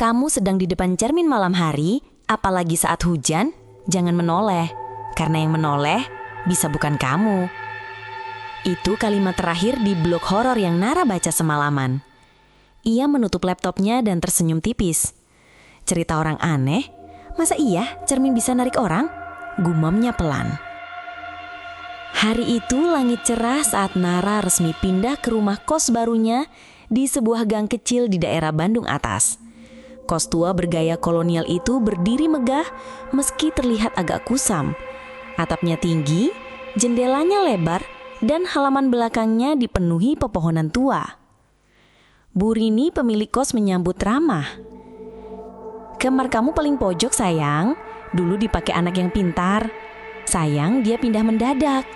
kamu sedang di depan cermin malam hari, apalagi saat hujan, jangan menoleh. Karena yang menoleh bisa bukan kamu. Itu kalimat terakhir di blog horor yang Nara baca semalaman. Ia menutup laptopnya dan tersenyum tipis. Cerita orang aneh? Masa iya cermin bisa narik orang? Gumamnya pelan. Hari itu langit cerah saat Nara resmi pindah ke rumah kos barunya di sebuah gang kecil di daerah Bandung Atas. Kos tua bergaya kolonial itu berdiri megah meski terlihat agak kusam. Atapnya tinggi, jendelanya lebar, dan halaman belakangnya dipenuhi pepohonan tua. Bu Rini pemilik kos menyambut ramah. "Kamar kamu paling pojok sayang, dulu dipakai anak yang pintar. Sayang dia pindah mendadak,"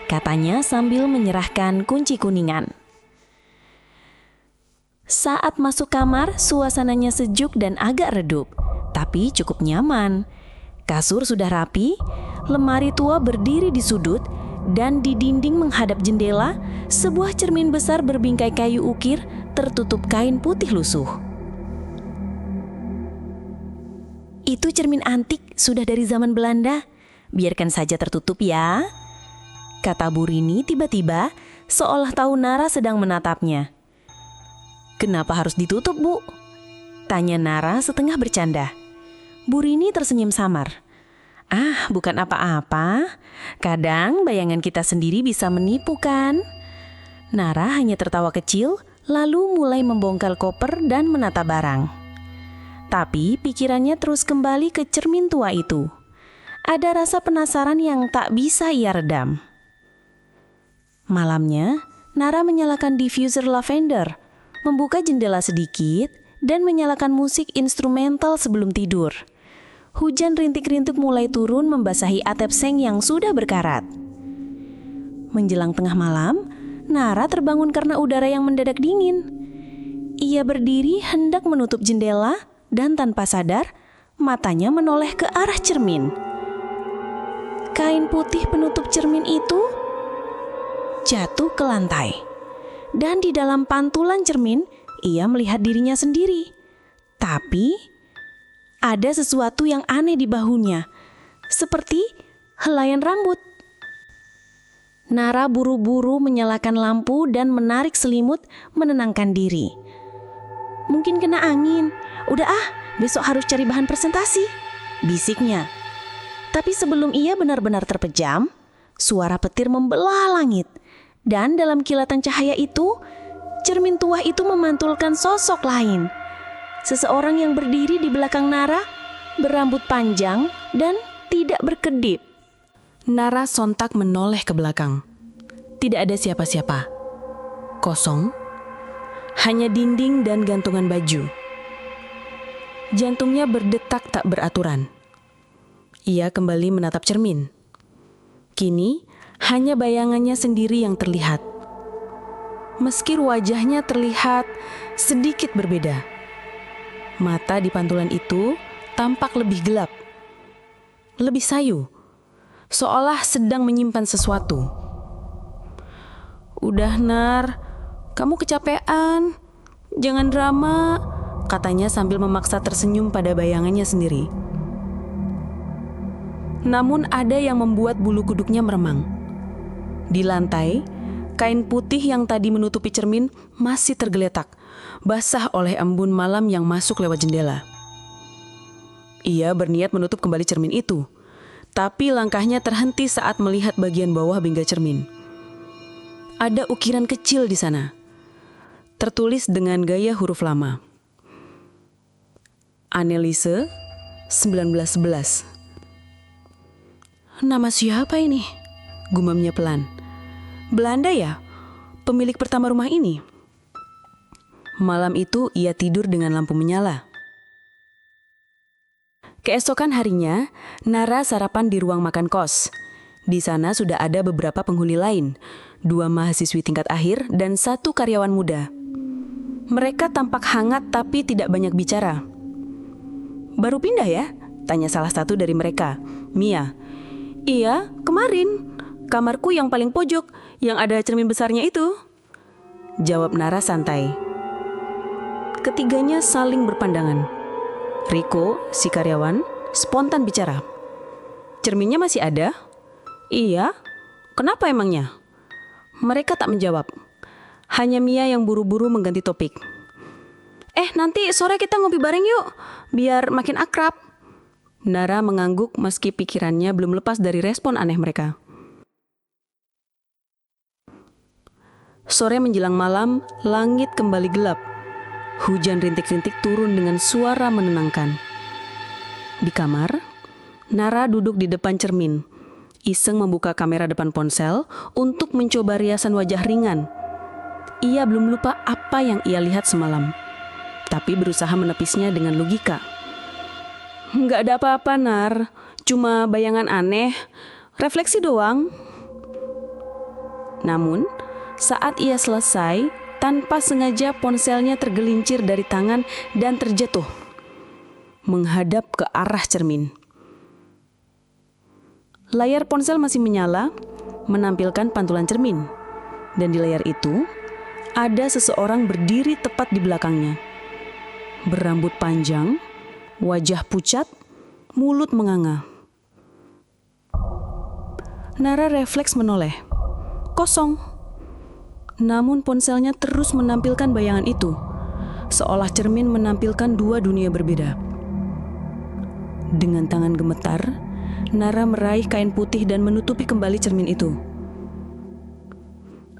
katanya sambil menyerahkan kunci kuningan. Saat masuk kamar, suasananya sejuk dan agak redup, tapi cukup nyaman. Kasur sudah rapi, lemari tua berdiri di sudut, dan di dinding menghadap jendela, sebuah cermin besar berbingkai kayu ukir tertutup kain putih lusuh. "Itu cermin antik, sudah dari zaman Belanda. Biarkan saja tertutup ya," kata Bu Rini tiba-tiba, seolah tahu Nara sedang menatapnya. "Kenapa harus ditutup, Bu?" tanya Nara setengah bercanda. Bu Rini tersenyum samar. "Ah, bukan apa-apa. Kadang bayangan kita sendiri bisa menipu kan?" Nara hanya tertawa kecil, lalu mulai membongkar koper dan menata barang. Tapi pikirannya terus kembali ke cermin tua itu. Ada rasa penasaran yang tak bisa ia redam. Malamnya, Nara menyalakan diffuser lavender, membuka jendela sedikit, dan menyalakan musik instrumental sebelum tidur. Hujan rintik-rintik mulai turun membasahi atap seng yang sudah berkarat. Menjelang tengah malam, Nara terbangun karena udara yang mendadak dingin. Ia berdiri hendak menutup jendela dan tanpa sadar, matanya menoleh ke arah cermin. Kain putih penutup cermin itu jatuh ke lantai. Dan di dalam pantulan cermin, ia melihat dirinya sendiri. Tapi ada sesuatu yang aneh di bahunya, seperti helaian rambut. Nara buru-buru menyalakan lampu dan menarik selimut menenangkan diri. "Mungkin kena angin. Udah besok harus cari bahan presentasi," bisiknya. Tapi sebelum ia benar-benar terpejam, suara petir membelah langit. Dan dalam kilatan cahaya itu, cermin tua itu memantulkan sosok lain. Seseorang yang berdiri di belakang Nara, berambut panjang dan tidak berkedip. Nara sontak menoleh ke belakang. Tidak ada siapa-siapa. Kosong. Hanya dinding dan gantungan baju. Jantungnya berdetak tak beraturan. Ia kembali menatap cermin. Kini, hanya bayangannya sendiri yang terlihat. Meski wajahnya terlihat sedikit berbeda. Mata di pantulan itu tampak lebih gelap, lebih sayu, seolah sedang menyimpan sesuatu. "Udah Nar, kamu kecapean. Jangan drama," katanya sambil memaksa tersenyum pada bayangannya sendiri. Namun ada yang membuat bulu kuduknya meremang. Di lantai, kain putih yang tadi menutupi cermin masih tergeletak, basah oleh embun malam yang masuk lewat jendela. Ia berniat menutup kembali cermin itu, tapi langkahnya terhenti saat melihat bagian bawah bingkai cermin. Ada ukiran kecil di sana, tertulis dengan gaya huruf lama. Anneliese 1911. "Nama siapa ini?" gumamnya pelan. "Belanda ya? Pemilik pertama rumah ini?" Malam itu ia tidur dengan lampu menyala. Keesokan harinya, Nara sarapan di ruang makan kos. Di sana sudah ada beberapa penghuni lain, 2 mahasiswi tingkat akhir dan 1 karyawan muda. Mereka tampak hangat tapi tidak banyak bicara. "Baru pindah ya?" tanya salah satu dari mereka, Mia. "Iya, kemarin. Kamarku yang paling pojok, yang ada cermin besarnya itu," jawab Nara santai. Ketiganya saling berpandangan. Riko, si karyawan, spontan bicara. "Cerminnya masih ada?" "Iya, kenapa emangnya?" Mereka tak menjawab. Hanya Mia yang buru-buru mengganti topik. Nanti sore kita ngopi bareng yuk, biar makin akrab." Nara mengangguk meski pikirannya belum lepas dari respon aneh mereka. Sore menjelang malam, langit kembali gelap. Hujan rintik-rintik turun dengan suara menenangkan. Di kamar, Nara duduk di depan cermin, iseng membuka kamera depan ponsel untuk mencoba riasan wajah ringan. Ia belum lupa apa yang ia lihat semalam, tapi berusaha menepisnya dengan logika. "Nggak ada apa-apa, Nar. Cuma bayangan aneh, refleksi doang." Namun, saat ia selesai, tanpa sengaja ponselnya tergelincir dari tangan dan terjatuh, menghadap ke arah cermin. Layar ponsel masih menyala, menampilkan pantulan cermin. Dan di layar itu, ada seseorang berdiri tepat di belakangnya. Berambut panjang, wajah pucat, mulut menganga. Nara refleks menoleh. Kosong. Namun ponselnya terus menampilkan bayangan itu, seolah cermin menampilkan dua dunia berbeda. Dengan tangan gemetar, Nara meraih kain putih dan menutupi kembali cermin itu.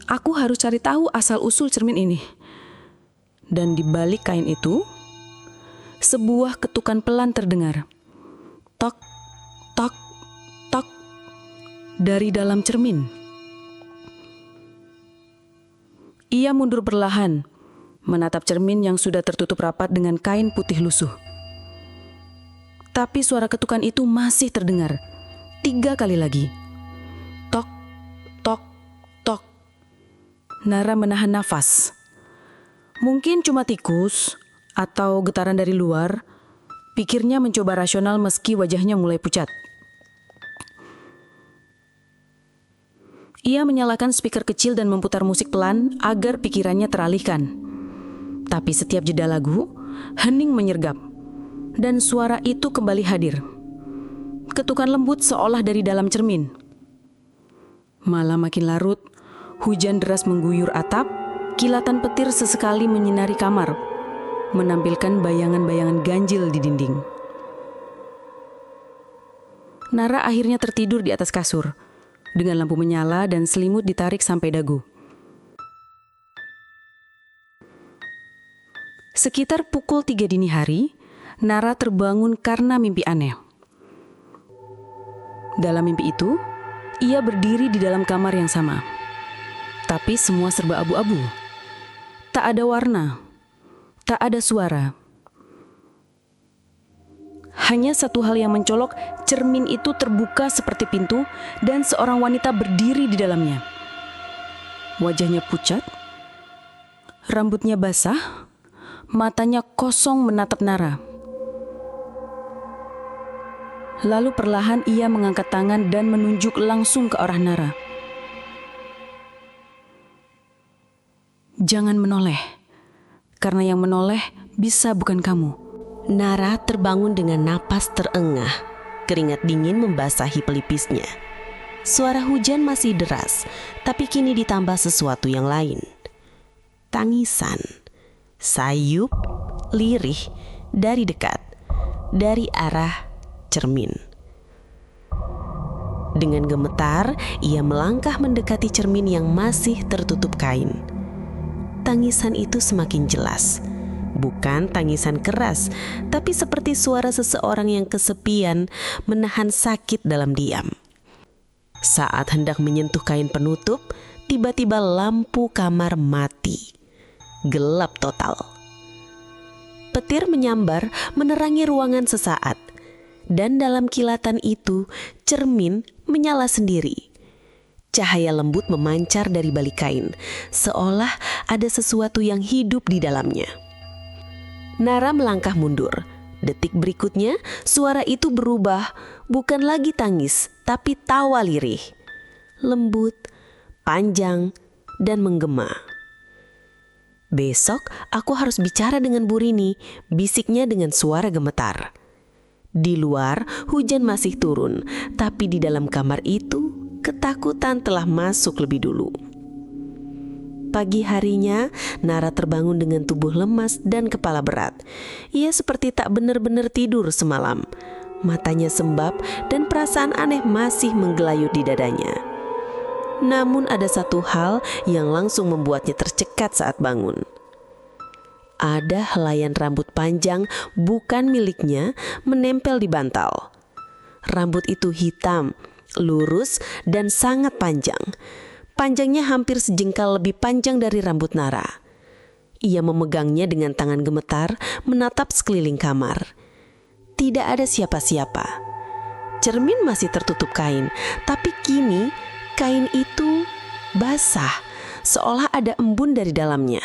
"Aku harus cari tahu asal-usul cermin ini." Dan di balik kain itu, sebuah ketukan pelan terdengar. Tok, tok, tok, dari dalam cermin. Ia mundur perlahan, menatap cermin yang sudah tertutup rapat dengan kain putih lusuh. Tapi suara ketukan itu masih terdengar 3 kali lagi. Tok, tok, tok. Nara menahan nafas. Mungkin cuma tikus atau getaran dari luar, pikirnya mencoba rasional meski wajahnya mulai pucat. Ia menyalakan speaker kecil dan memutar musik pelan agar pikirannya teralihkan. Tapi setiap jeda lagu, hening menyergap, dan suara itu kembali hadir. Ketukan lembut seolah dari dalam cermin. Malam makin larut, hujan deras mengguyur atap, kilatan petir sesekali menyinari kamar, menampilkan bayangan-bayangan ganjil di dinding. Nara akhirnya tertidur di atas kasur, dengan lampu menyala dan selimut ditarik sampai dagu. Sekitar pukul 3 dini hari, Nara terbangun karena mimpi aneh. Dalam mimpi itu, ia berdiri di dalam kamar yang sama. Tapi semua serba abu-abu. Tak ada warna, tak ada suara. Hanya satu hal yang mencolok, cermin itu terbuka seperti pintu dan seorang wanita berdiri di dalamnya. Wajahnya pucat, rambutnya basah, matanya kosong menatap Nara. Lalu perlahan ia mengangkat tangan dan menunjuk langsung ke arah Nara. "Jangan menoleh, karena yang menoleh bisa bukan kamu." Nara terbangun dengan napas terengah. Keringat dingin membasahi pelipisnya. Suara hujan masih deras, tapi kini ditambah sesuatu yang lain. Tangisan, sayup, lirih, dari dekat, dari arah cermin. Dengan gemetar, ia melangkah mendekati cermin yang masih tertutup kain. Tangisan itu semakin jelas. Bukan tangisan keras, tapi seperti suara seseorang yang kesepian menahan sakit dalam diam. Saat hendak menyentuh kain penutup, tiba-tiba lampu kamar mati. Gelap total. Petir menyambar menerangi ruangan sesaat. Dan dalam kilatan itu, cermin menyala sendiri. Cahaya lembut memancar dari balik kain, seolah ada sesuatu yang hidup di dalamnya. Nara melangkah mundur. Detik berikutnya, suara itu berubah, bukan lagi tangis, tapi tawa lirih. Lembut, panjang, dan menggema. Besok aku harus bicara dengan Bu Rini, bisiknya dengan suara gemetar. Di luar hujan masih turun, tapi di dalam kamar itu ketakutan telah masuk lebih dulu. Pagi harinya, Nara terbangun dengan tubuh lemas dan kepala berat. Ia seperti tak benar-benar tidur semalam. Matanya sembab dan perasaan aneh masih menggelayut di dadanya. Namun ada satu hal yang langsung membuatnya tercekat saat bangun. Ada helaian rambut panjang bukan miliknya menempel di bantal. Rambut itu hitam, lurus dan sangat panjang. Panjangnya hampir sejengkal lebih panjang dari rambut Nara. Ia memegangnya dengan tangan gemetar, menatap sekeliling kamar. Tidak ada siapa-siapa. Cermin masih tertutup kain, tapi kini kain itu basah, seolah ada embun dari dalamnya.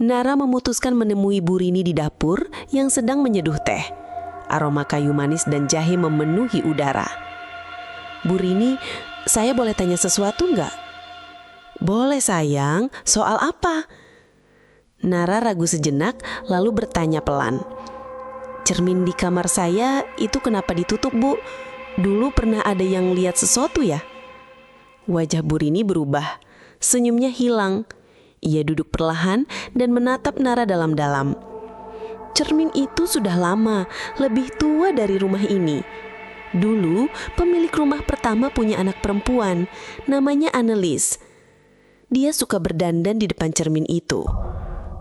Nara memutuskan menemui Bu Rini di dapur yang sedang menyeduh teh. Aroma kayu manis dan jahe memenuhi udara. "Bu Rini, saya boleh tanya sesuatu nggak?" "Boleh sayang, soal apa?" Nara ragu sejenak lalu bertanya pelan. "Cermin di kamar saya itu kenapa ditutup, Bu? Dulu pernah ada yang lihat sesuatu ya?" Wajah Bu Rini berubah, senyumnya hilang. Ia duduk perlahan dan menatap Nara dalam-dalam. Cermin itu sudah lama, lebih tua dari rumah ini. Dulu pemilik rumah pertama punya anak perempuan, namanya Annelies. Dia suka berdandan di depan cermin itu.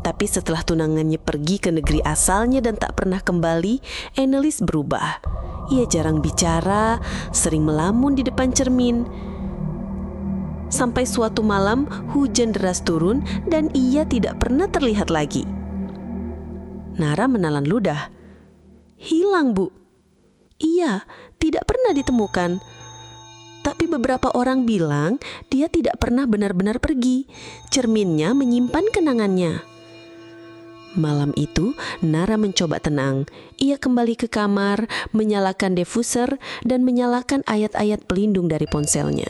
Tapi setelah tunangannya pergi ke negeri asalnya dan tak pernah kembali, Annelies berubah. Ia jarang bicara, sering melamun di depan cermin. Sampai suatu malam hujan deras turun dan ia tidak pernah terlihat lagi. Nara menelan ludah. "Hilang, Bu." "Iya, tidak pernah ditemukan. Tapi beberapa orang bilang dia tidak pernah benar-benar pergi. Cerminnya menyimpan kenangannya." Malam itu Nara mencoba tenang. Ia kembali ke kamar, menyalakan diffuser dan menyalakan ayat-ayat pelindung dari ponselnya.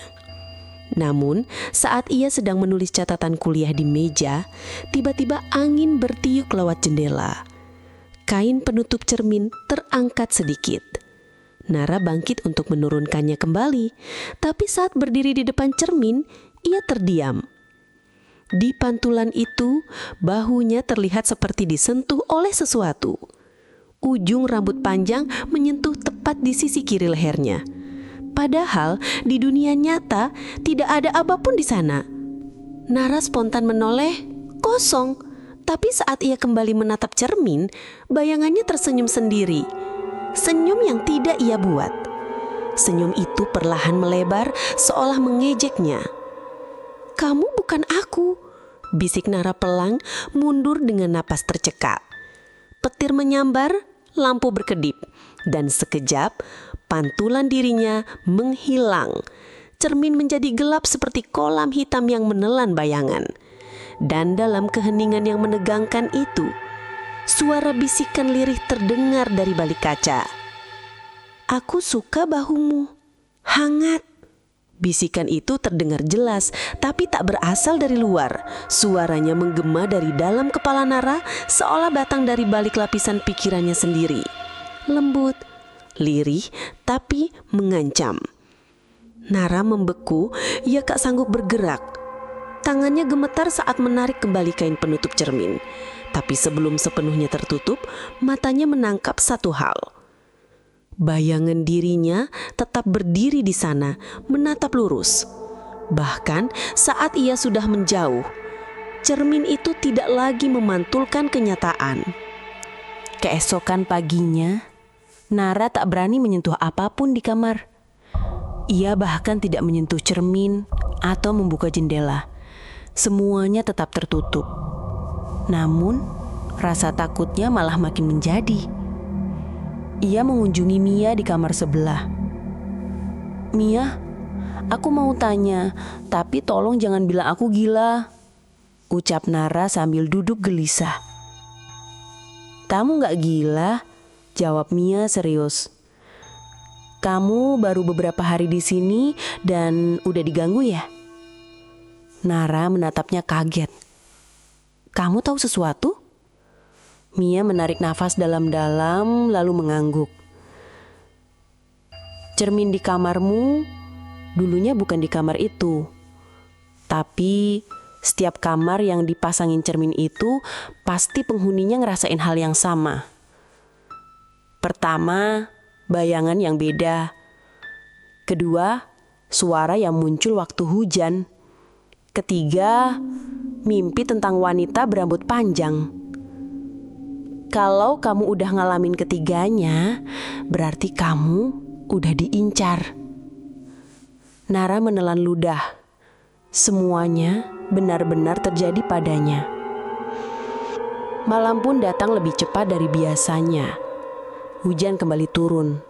Namun saat ia sedang menulis catatan kuliah di meja, tiba-tiba angin bertiup lewat jendela. Kain penutup cermin terangkat sedikit. Nara bangkit untuk menurunkannya kembali, tapi saat berdiri di depan cermin, ia terdiam. Di pantulan itu, bahunya terlihat seperti disentuh oleh sesuatu. Ujung rambut panjang menyentuh tepat di sisi kiri lehernya. Padahal di dunia nyata tidak ada apapun di sana. Nara spontan menoleh, kosong. Tapi saat ia kembali menatap cermin, bayangannya tersenyum sendiri. Senyum yang tidak ia buat. Senyum itu perlahan melebar seolah mengejeknya. "Kamu bukan aku," bisik Nara pelan, mundur dengan napas tercekat. Petir menyambar, lampu berkedip, dan sekejap pantulan dirinya menghilang. Cermin menjadi gelap seperti kolam hitam yang menelan bayangan. Dan dalam keheningan yang menegangkan itu, suara bisikan lirih terdengar dari balik kaca. "Aku suka bahumu, hangat." Bisikan itu terdengar jelas, tapi tak berasal dari luar. Suaranya menggema dari dalam kepala Nara, seolah datang dari balik lapisan pikirannya sendiri. Lembut, lirih, tapi mengancam. Nara membeku, ia tak sanggup bergerak. Tangannya gemetar saat menarik kembali kain penutup cermin. Tapi sebelum sepenuhnya tertutup, matanya menangkap satu hal. Bayangan dirinya tetap berdiri di sana, menatap lurus. Bahkan saat ia sudah menjauh, cermin itu tidak lagi memantulkan kenyataan. Keesokan paginya, Nara tak berani menyentuh apapun di kamar. Ia bahkan tidak menyentuh cermin atau membuka jendela. Semuanya tetap tertutup. Namun, rasa takutnya malah makin menjadi. Ia mengunjungi Mia di kamar sebelah. "Mia, aku mau tanya, tapi tolong jangan bilang aku gila," ucap Nara sambil duduk gelisah. "Kamu gak gila," jawab Mia serius. "Kamu baru beberapa hari di sini dan udah diganggu ya?" Nara menatapnya kaget. Kamu tahu sesuatu? Mia menarik nafas dalam-dalam lalu mengangguk. Cermin di kamarmu dulunya bukan di kamar itu. Tapi setiap kamar yang dipasangin cermin itu pasti penghuninya ngerasain hal yang sama. Pertama, bayangan yang beda. Kedua, suara yang muncul waktu hujan. Ketiga, mimpi tentang wanita berambut panjang. Kalau kamu udah ngalamin ketiganya, berarti kamu udah diincar. Nara menelan ludah. Semuanya benar-benar terjadi padanya. Malam pun datang lebih cepat dari biasanya. Hujan kembali turun.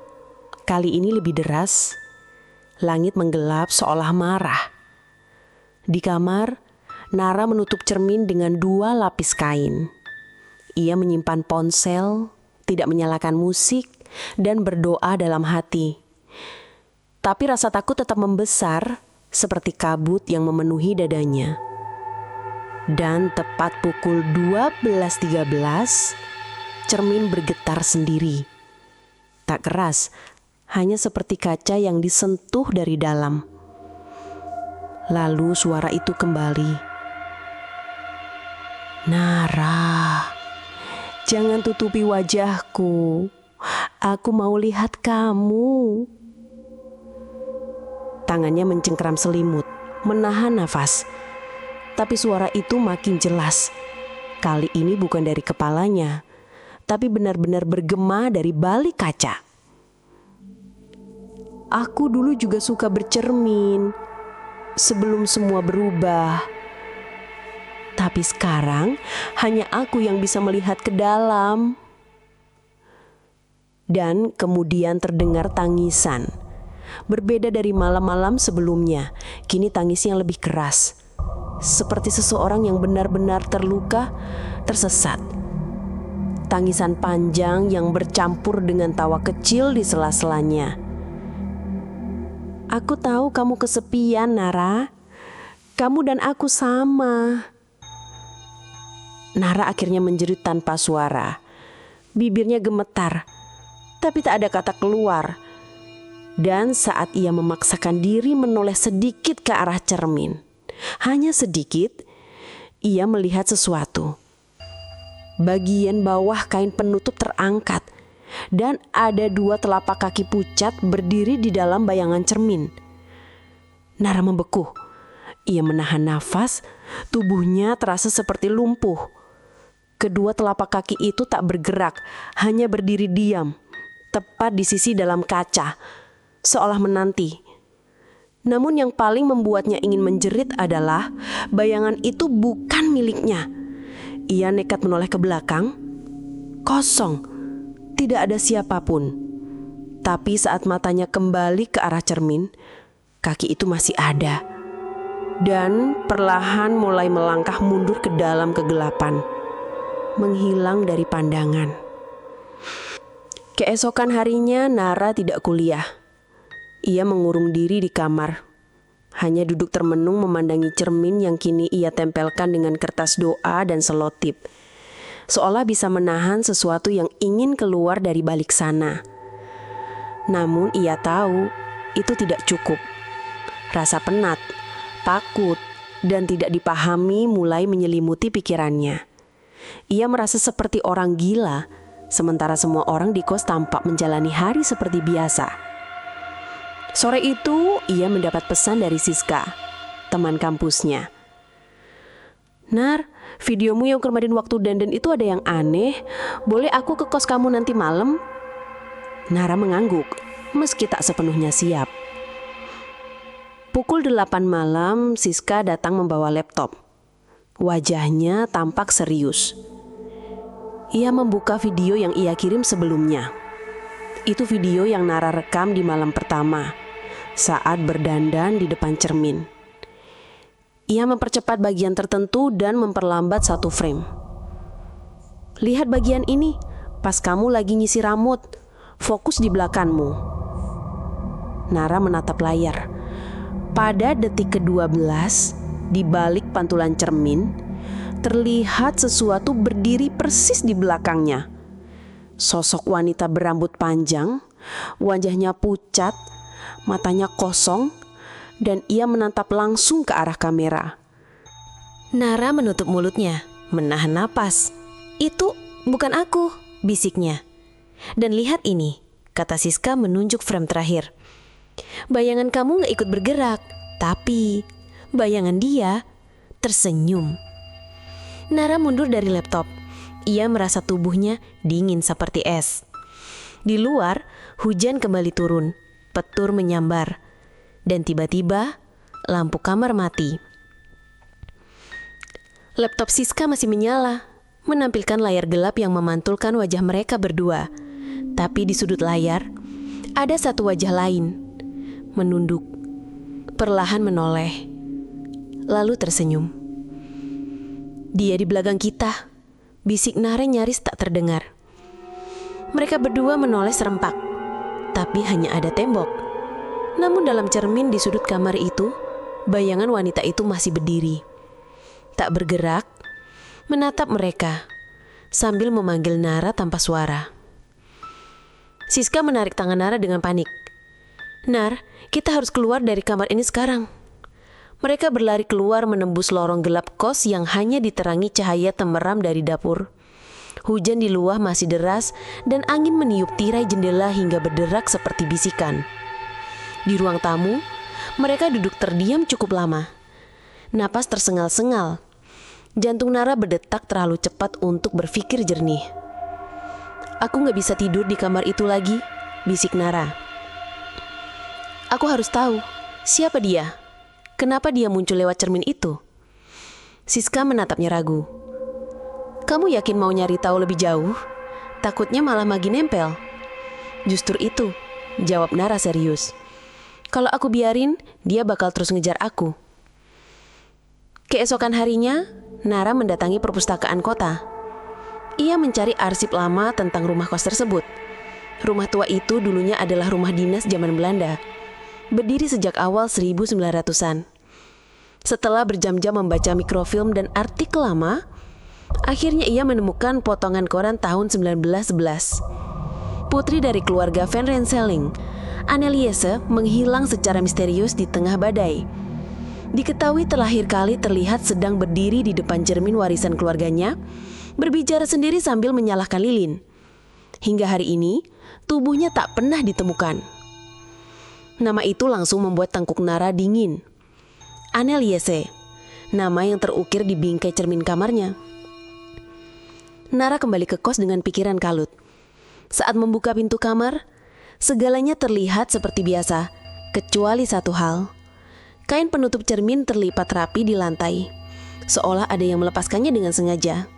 Kali ini lebih deras. Langit menggelap seolah marah. Di kamar, Nara menutup cermin dengan 2 lapis kain. Ia menyimpan ponsel, tidak menyalakan musik, dan berdoa dalam hati. Tapi rasa takut tetap membesar seperti kabut yang memenuhi dadanya. Dan tepat pukul 12.13, cermin bergetar sendiri. Tak keras, hanya seperti kaca yang disentuh dari dalam. Lalu suara itu kembali. Nara, jangan tutupi wajahku. Aku mau lihat kamu. Tangannya mencengkeram selimut, menahan nafas. Tapi suara itu makin jelas. Kali ini bukan dari kepalanya, tapi benar-benar bergema dari balik kaca. Aku dulu juga suka bercermin sebelum semua berubah. Tapi sekarang hanya aku yang bisa melihat ke dalam. Dan kemudian terdengar tangisan. Berbeda dari malam-malam sebelumnya, kini tangisnya lebih keras. Seperti seseorang yang benar-benar terluka, tersesat. Tangisan panjang yang bercampur dengan tawa kecil di sela-selanya. Aku tahu kamu kesepian, Nara. Kamu dan aku sama. Nara akhirnya menjerit tanpa suara. Bibirnya gemetar, tapi tak ada kata keluar. Dan saat ia memaksakan diri menoleh sedikit ke arah cermin, hanya sedikit, ia melihat sesuatu. Bagian bawah kain penutup terangkat, dan ada 2 telapak kaki pucat berdiri di dalam bayangan cermin. Nara membeku. Ia menahan nafas, tubuhnya terasa seperti lumpuh. Kedua telapak kaki itu tak bergerak, hanya berdiri diam, tepat di sisi dalam kaca, seolah menanti. Namun yang paling membuatnya ingin menjerit adalah bayangan itu bukan miliknya. Ia nekat menoleh ke belakang. Kosong, tidak ada siapapun. Tapi saat matanya kembali ke arah cermin, kaki itu masih ada. Dan perlahan mulai melangkah mundur ke dalam kegelapan, menghilang dari pandangan. Keesokan harinya Nara tidak kuliah. Ia mengurung diri di kamar, hanya duduk termenung memandangi cermin yang kini ia tempelkan dengan kertas doa dan selotip, seolah bisa menahan sesuatu yang ingin keluar dari balik sana. Namun ia tahu itu tidak cukup. Rasa penat, takut, dan tidak dipahami mulai menyelimuti pikirannya. Ia merasa seperti orang gila, sementara semua orang di kos tampak menjalani hari seperti biasa. Sore itu, ia mendapat pesan dari Siska, teman kampusnya. Nar, videomu yang kemarin waktu dandan itu ada yang aneh. Boleh aku ke kos kamu nanti malam? Nara mengangguk, meski tak sepenuhnya siap. Pukul 8 malam, Siska datang membawa laptop. Wajahnya tampak serius. Ia membuka video yang ia kirim sebelumnya. Itu video yang Nara rekam di malam pertama, saat berdandan di depan cermin. Ia mempercepat bagian tertentu dan memperlambat 1 frame. Lihat bagian ini, pas kamu lagi ngisi rambut, fokus di belakangmu. Nara menatap layar. Pada detik ke-12, di balik pantulan cermin, terlihat sesuatu berdiri persis di belakangnya. Sosok wanita berambut panjang, wajahnya pucat, matanya kosong, dan ia menatap langsung ke arah kamera. Nara menutup mulutnya, menahan napas. "Itu bukan aku," bisiknya. "Dan lihat ini," kata Siska menunjuk frame terakhir. "Bayangan kamu gak ikut bergerak, tapi bayangan dia tersenyum." Nara mundur dari laptop. Ia merasa tubuhnya dingin seperti es. Di luar, hujan kembali turun, petir menyambar, dan tiba-tiba lampu kamar mati. Laptop Siska masih menyala, menampilkan layar gelap yang memantulkan wajah mereka berdua. Tapi di sudut layar, ada satu wajah lain, menunduk, perlahan menoleh, lalu tersenyum. "Dia di belakang kita," bisik Nara nyaris tak terdengar. Mereka berdua menoleh serempak, tapi hanya ada tembok. Namun dalam cermin di sudut kamar itu, bayangan wanita itu masih berdiri. Tak bergerak, menatap mereka, sambil memanggil Nara tanpa suara. Siska menarik tangan Nara dengan panik. "Nar, kita harus keluar dari kamar ini sekarang." Mereka berlari keluar menembus lorong gelap kos yang hanya diterangi cahaya temeram dari dapur. Hujan di luar masih deras dan angin meniup tirai jendela hingga berderak seperti bisikan. Di ruang tamu, mereka duduk terdiam cukup lama. Napas tersengal-sengal. Jantung Nara berdetak terlalu cepat untuk berpikir jernih. "Aku gak bisa tidur di kamar itu lagi," bisik Nara. "Aku harus tahu, siapa dia? Kenapa dia muncul lewat cermin itu?" Siska menatapnya ragu. "Kamu yakin mau nyari tahu lebih jauh? Takutnya malah makin nempel." "Justru itu," jawab Nara serius. "Kalau aku biarin, dia bakal terus ngejar aku." Keesokan harinya, Nara mendatangi perpustakaan kota. Ia mencari arsip lama tentang rumah kos tersebut. Rumah tua itu dulunya adalah rumah dinas zaman Belanda, berdiri sejak awal 1900-an. Setelah berjam-jam membaca mikrofilm dan artikel lama, akhirnya ia menemukan potongan koran tahun 1911. Putri dari keluarga Van Rensselaer, Anneliese, menghilang secara misterius di tengah badai. Diketahui terakhir kali terlihat sedang berdiri di depan cermin warisan keluarganya, berbicara sendiri sambil menyalakan lilin. Hingga hari ini, tubuhnya tak pernah ditemukan. Nama itu langsung membuat tengkuk Nara dingin. Anneliese, nama yang terukir di bingkai cermin kamarnya. Nara kembali ke kos dengan pikiran kalut. Saat membuka pintu kamar, segalanya terlihat seperti biasa, kecuali satu hal. Kain penutup cermin terlipat rapi di lantai, seolah ada yang melepaskannya dengan sengaja.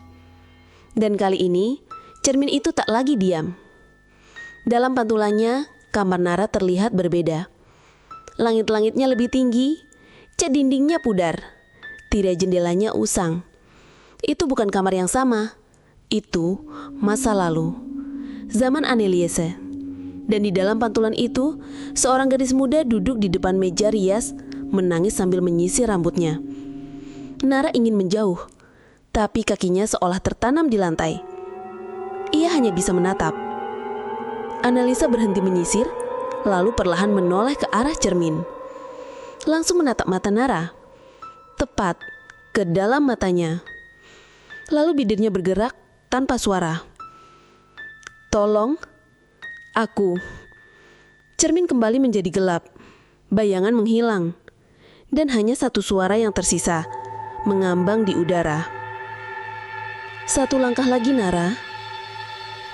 Dan kali ini, cermin itu tak lagi diam. Dalam pantulannya, kamar Nara terlihat berbeda. Langit-langitnya lebih tinggi, cat dindingnya pudar, tirai jendelanya usang. Itu bukan kamar yang sama, itu masa lalu, zaman Anneliese. Dan di dalam pantulan itu, seorang gadis muda duduk di depan meja rias, menangis sambil menyisir rambutnya. Nara ingin menjauh, tapi kakinya seolah tertanam di lantai. Ia hanya bisa menatap. Anneliese berhenti menyisir, lalu perlahan menoleh ke arah cermin. Langsung menatap mata Nara, tepat ke dalam matanya. Lalu bibirnya bergerak tanpa suara. "Tolong, aku." Cermin kembali menjadi gelap, bayangan menghilang, dan hanya satu suara yang tersisa, mengambang di udara. "Satu langkah lagi, Nara,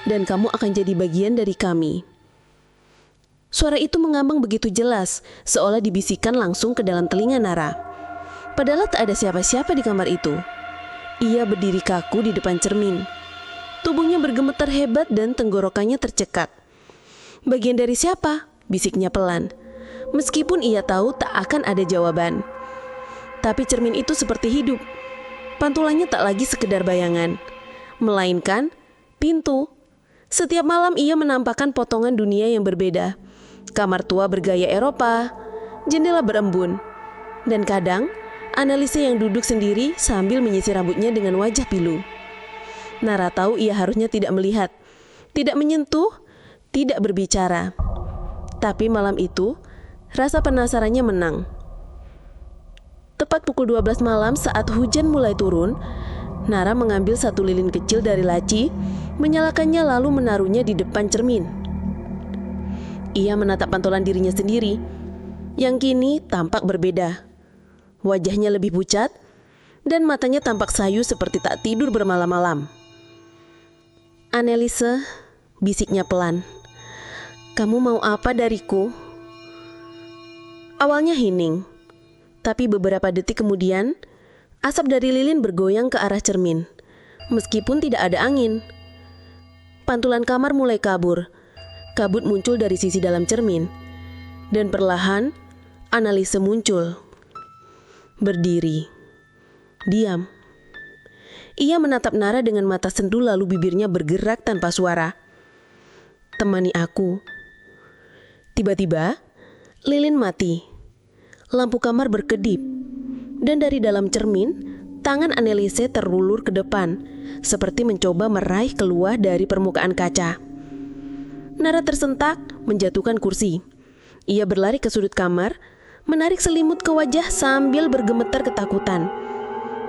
dan kamu akan jadi bagian dari kami." Suara itu mengambang begitu jelas, seolah dibisikkan langsung ke dalam telinga Nara. Padahal tak ada siapa-siapa di kamar itu. Ia berdiri kaku di depan cermin. Tubuhnya bergemetar hebat dan tenggorokannya tercekat. "Bagian dari siapa?" bisiknya pelan. Meskipun ia tahu tak akan ada jawaban. Tapi cermin itu seperti hidup. Pantulannya tak lagi sekedar bayangan, melainkan pintu. Setiap malam ia menampakkan potongan dunia yang berbeda. Kamar tua bergaya Eropa, jendela berembun, dan kadang Anneliese yang duduk sendiri sambil menyisir rambutnya dengan wajah pilu. Nara tahu ia harusnya tidak melihat, tidak menyentuh, tidak berbicara. Tapi malam itu, rasa penasarannya menang. Tepat pukul 12 malam saat hujan mulai turun, Nara mengambil satu lilin kecil dari laci, menyalakannya lalu menaruhnya di depan cermin. Ia menatap pantulan dirinya sendiri, yang kini tampak berbeda. Wajahnya lebih pucat, dan matanya tampak sayu seperti tak tidur bermalam-malam. "Anneliese," bisiknya pelan. "Kamu mau apa dariku?" Awalnya hening, tapi beberapa detik kemudian, asap dari lilin bergoyang ke arah cermin, meskipun tidak ada angin. Pantulan kamar mulai kabur. Kabut muncul dari sisi dalam cermin, dan perlahan Anneliese muncul. Berdiri. Diam. Ia menatap Nara dengan mata sendu lalu bibirnya bergerak tanpa suara. "Temani aku." Tiba-tiba, lilin mati. Lampu kamar berkedip. Dan dari dalam cermin, tangan Anneliese terulur ke depan, seperti mencoba meraih keluar dari permukaan kaca. Nara tersentak, menjatuhkan kursi. Ia berlari ke sudut kamar, menarik selimut ke wajah sambil bergemetar ketakutan.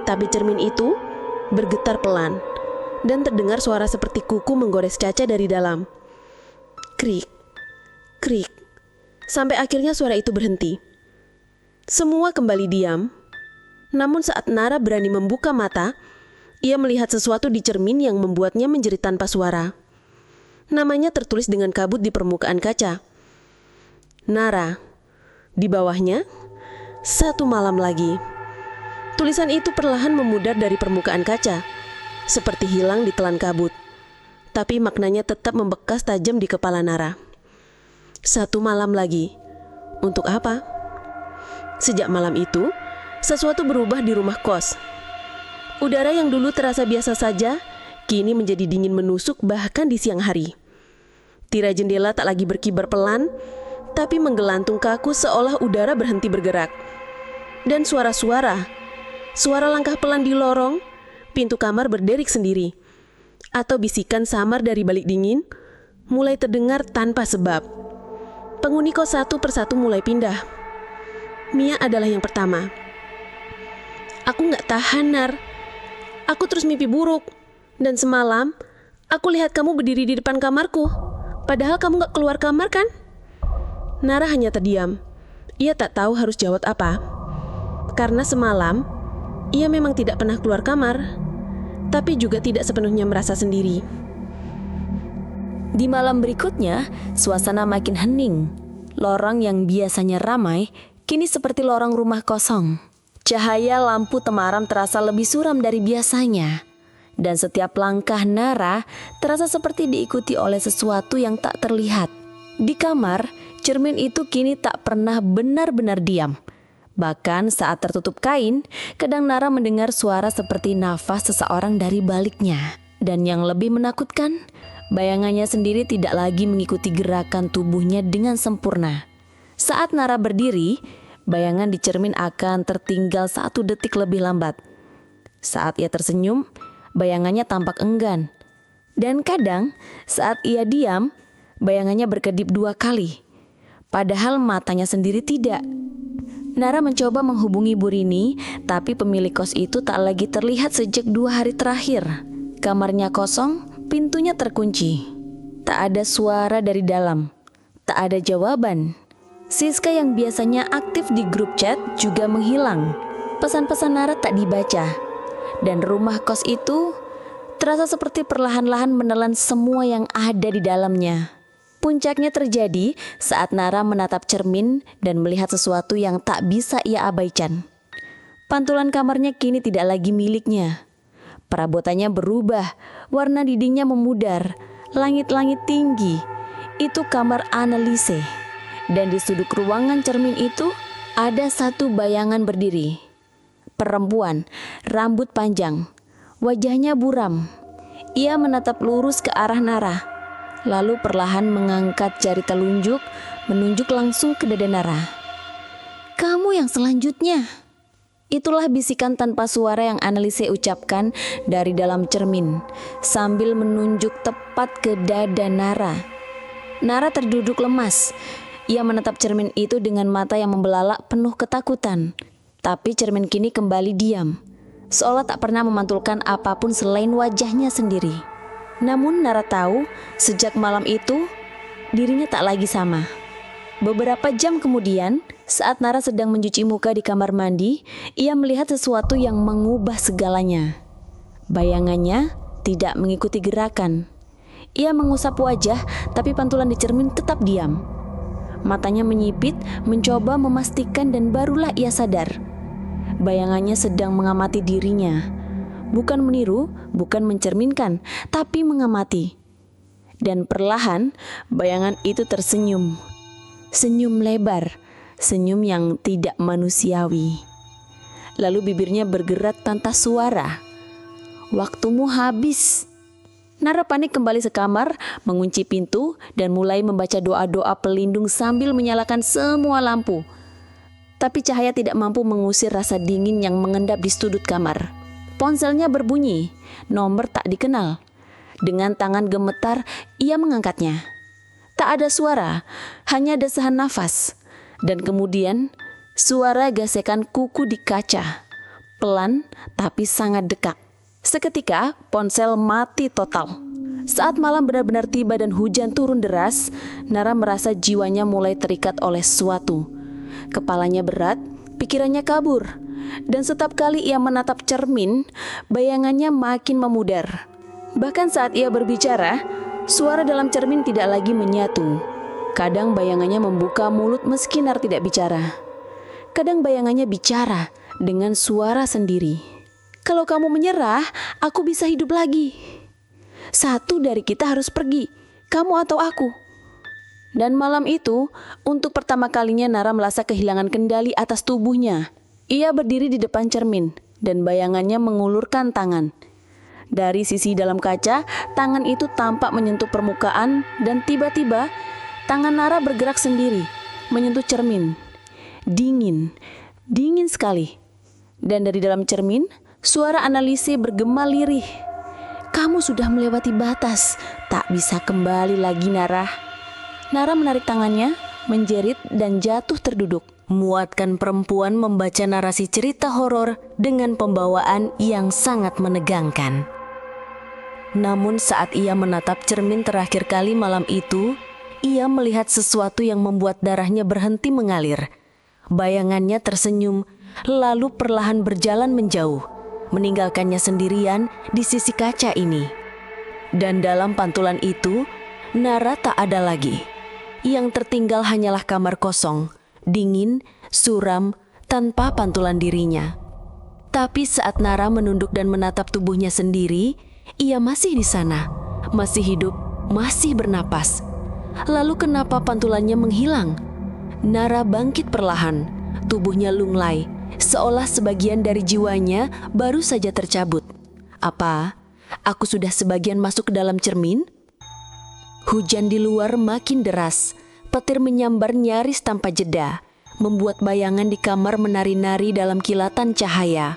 Tapi cermin itu bergetar pelan, dan terdengar suara seperti kuku menggores kaca dari dalam. Krik, krik, sampai akhirnya suara itu berhenti. Semua kembali diam. Namun saat Nara berani membuka mata, ia melihat sesuatu di cermin yang membuatnya menjerit tanpa suara. Namanya tertulis dengan kabut di permukaan kaca. Nara. Di bawahnya, 1 malam lagi. Tulisan itu perlahan memudar dari permukaan kaca, seperti hilang ditelan kabut. Tapi maknanya tetap membekas tajam di kepala Nara. 1 malam lagi. Untuk apa? Sejak malam itu, sesuatu berubah di rumah kos. Udara yang dulu terasa biasa saja, kini menjadi dingin menusuk bahkan di siang hari. Tirai jendela tak lagi berkibar pelan, tapi menggelantung kaku seolah udara berhenti bergerak. Dan suara-suara, suara langkah pelan di lorong, pintu kamar berderik sendiri, atau bisikan samar dari balik dingin, mulai terdengar tanpa sebab. Penghuni kos satu persatu mulai pindah. Mia adalah yang pertama. "Aku gak tahan, Nar. Aku terus mimpi buruk. Dan semalam, aku lihat kamu berdiri di depan kamarku. Padahal kamu gak keluar kamar kan?" Nara hanya terdiam. Ia tak tahu harus jawab apa. Karena semalam, ia memang tidak pernah keluar kamar, tapi juga tidak sepenuhnya merasa sendiri. Di malam berikutnya, suasana makin hening. Lorong yang biasanya ramai, kini seperti lorong rumah kosong. Cahaya lampu temaram terasa lebih suram dari biasanya. Dan setiap langkah Nara terasa seperti diikuti oleh sesuatu yang tak terlihat. Di kamar, cermin itu kini tak pernah benar-benar diam. Bahkan saat tertutup kain, kadang Nara mendengar suara seperti nafas seseorang dari baliknya. Dan yang lebih menakutkan, bayangannya sendiri tidak lagi mengikuti gerakan tubuhnya dengan sempurna. Saat Nara berdiri, bayangan di cermin akan tertinggal 1 detik lebih lambat. Saat ia tersenyum, bayangannya tampak enggan. Dan kadang saat ia diam, bayangannya berkedip 2 kali. Padahal matanya sendiri tidak. Nara mencoba menghubungi Bu Rini, tapi pemilik kos itu tak lagi terlihat sejak 2 hari terakhir. Kamarnya kosong, pintunya terkunci. Tak ada suara dari dalam. Tak ada jawaban. Siska yang biasanya aktif di grup chat juga menghilang. Pesan-pesan Nara tak dibaca. Dan rumah kos itu terasa seperti perlahan-lahan menelan semua yang ada di dalamnya. Puncaknya terjadi saat Nara menatap cermin dan melihat sesuatu yang tak bisa ia abaikan. Pantulan kamarnya kini tidak lagi miliknya. Perabotannya berubah, warna dindingnya memudar, langit-langit tinggi. Itu kamar Anneliese. Dan di sudut ruangan cermin itu ada 1 bayangan berdiri. Perempuan, rambut panjang, wajahnya buram. Ia menatap lurus ke arah Nara, lalu perlahan mengangkat jari telunjuk, menunjuk langsung ke dada Nara. "Kamu yang selanjutnya." Itulah bisikan tanpa suara yang Anneliese ucapkan dari dalam cermin, sambil menunjuk tepat ke dada Nara. Nara terduduk lemas. Ia menatap cermin itu dengan mata yang membelalak penuh ketakutan. Tapi cermin kini kembali diam, seolah tak pernah memantulkan apapun selain wajahnya sendiri. Namun Nara tahu, sejak malam itu, dirinya tak lagi sama. Beberapa jam kemudian, saat Nara sedang mencuci muka di kamar mandi, ia melihat sesuatu yang mengubah segalanya. Bayangannya tidak mengikuti gerakan. Ia mengusap wajah, tapi pantulan di cermin tetap diam. Matanya menyipit, mencoba memastikan, dan barulah ia sadar. Bayangannya sedang mengamati dirinya. Bukan meniru, bukan mencerminkan, tapi mengamati. Dan perlahan, bayangan itu tersenyum. Senyum lebar, senyum yang tidak manusiawi. Lalu bibirnya bergerak tanpa suara. Waktumu habis. Nara panik kembali sekamar, mengunci pintu, dan mulai membaca doa-doa pelindung sambil menyalakan semua lampu. Tapi cahaya tidak mampu mengusir rasa dingin yang mengendap di sudut kamar. Ponselnya berbunyi, nomor tak dikenal. Dengan tangan gemetar, ia mengangkatnya. Tak ada suara, hanya desahan nafas. Dan kemudian, suara gesekan kuku di kaca. Pelan, tapi sangat dekat. Seketika, ponsel mati total. Saat malam benar-benar tiba dan hujan turun deras, Nara merasa jiwanya mulai terikat oleh sesuatu. Kepalanya berat, pikirannya kabur. Dan setiap kali ia menatap cermin, bayangannya makin memudar. Bahkan saat ia berbicara, suara dalam cermin tidak lagi menyatu. Kadang bayangannya membuka mulut meski Nara tidak bicara. Kadang bayangannya bicara dengan suara sendiri. Kalau kamu menyerah, aku bisa hidup lagi. Satu dari kita harus pergi, kamu atau aku. Dan malam itu, untuk pertama kalinya Nara merasa kehilangan kendali atas tubuhnya. Ia berdiri di depan cermin, dan bayangannya mengulurkan tangan. Dari sisi dalam kaca, tangan itu tampak menyentuh permukaan, dan tiba-tiba tangan Nara bergerak sendiri, menyentuh cermin. Dingin, dingin sekali. Dan dari dalam cermin, suara Anneliese bergema lirih. Kamu sudah melewati batas, tak bisa kembali lagi, Nara. Nara menarik tangannya, menjerit dan jatuh terduduk. Muatkan perempuan membaca narasi cerita horor dengan pembawaan yang sangat menegangkan. Namun saat ia menatap cermin terakhir kali malam itu, ia melihat sesuatu yang membuat darahnya berhenti mengalir. Bayangannya tersenyum, lalu perlahan berjalan menjauh, meninggalkannya sendirian di sisi kaca ini. Dan dalam pantulan itu, Nara tak ada lagi. Yang tertinggal hanyalah kamar kosong, dingin, suram, tanpa pantulan dirinya. Tapi saat Nara menunduk dan menatap tubuhnya sendiri, ia masih di sana, masih hidup, masih bernapas. Lalu kenapa pantulannya menghilang? Nara bangkit perlahan, tubuhnya lunglai, seolah sebagian dari jiwanya baru saja tercabut. Apa? Aku sudah sebagian masuk ke dalam cermin? Hujan di luar makin deras. Petir menyambar nyaris tanpa jeda, membuat bayangan di kamar menari-nari dalam kilatan cahaya.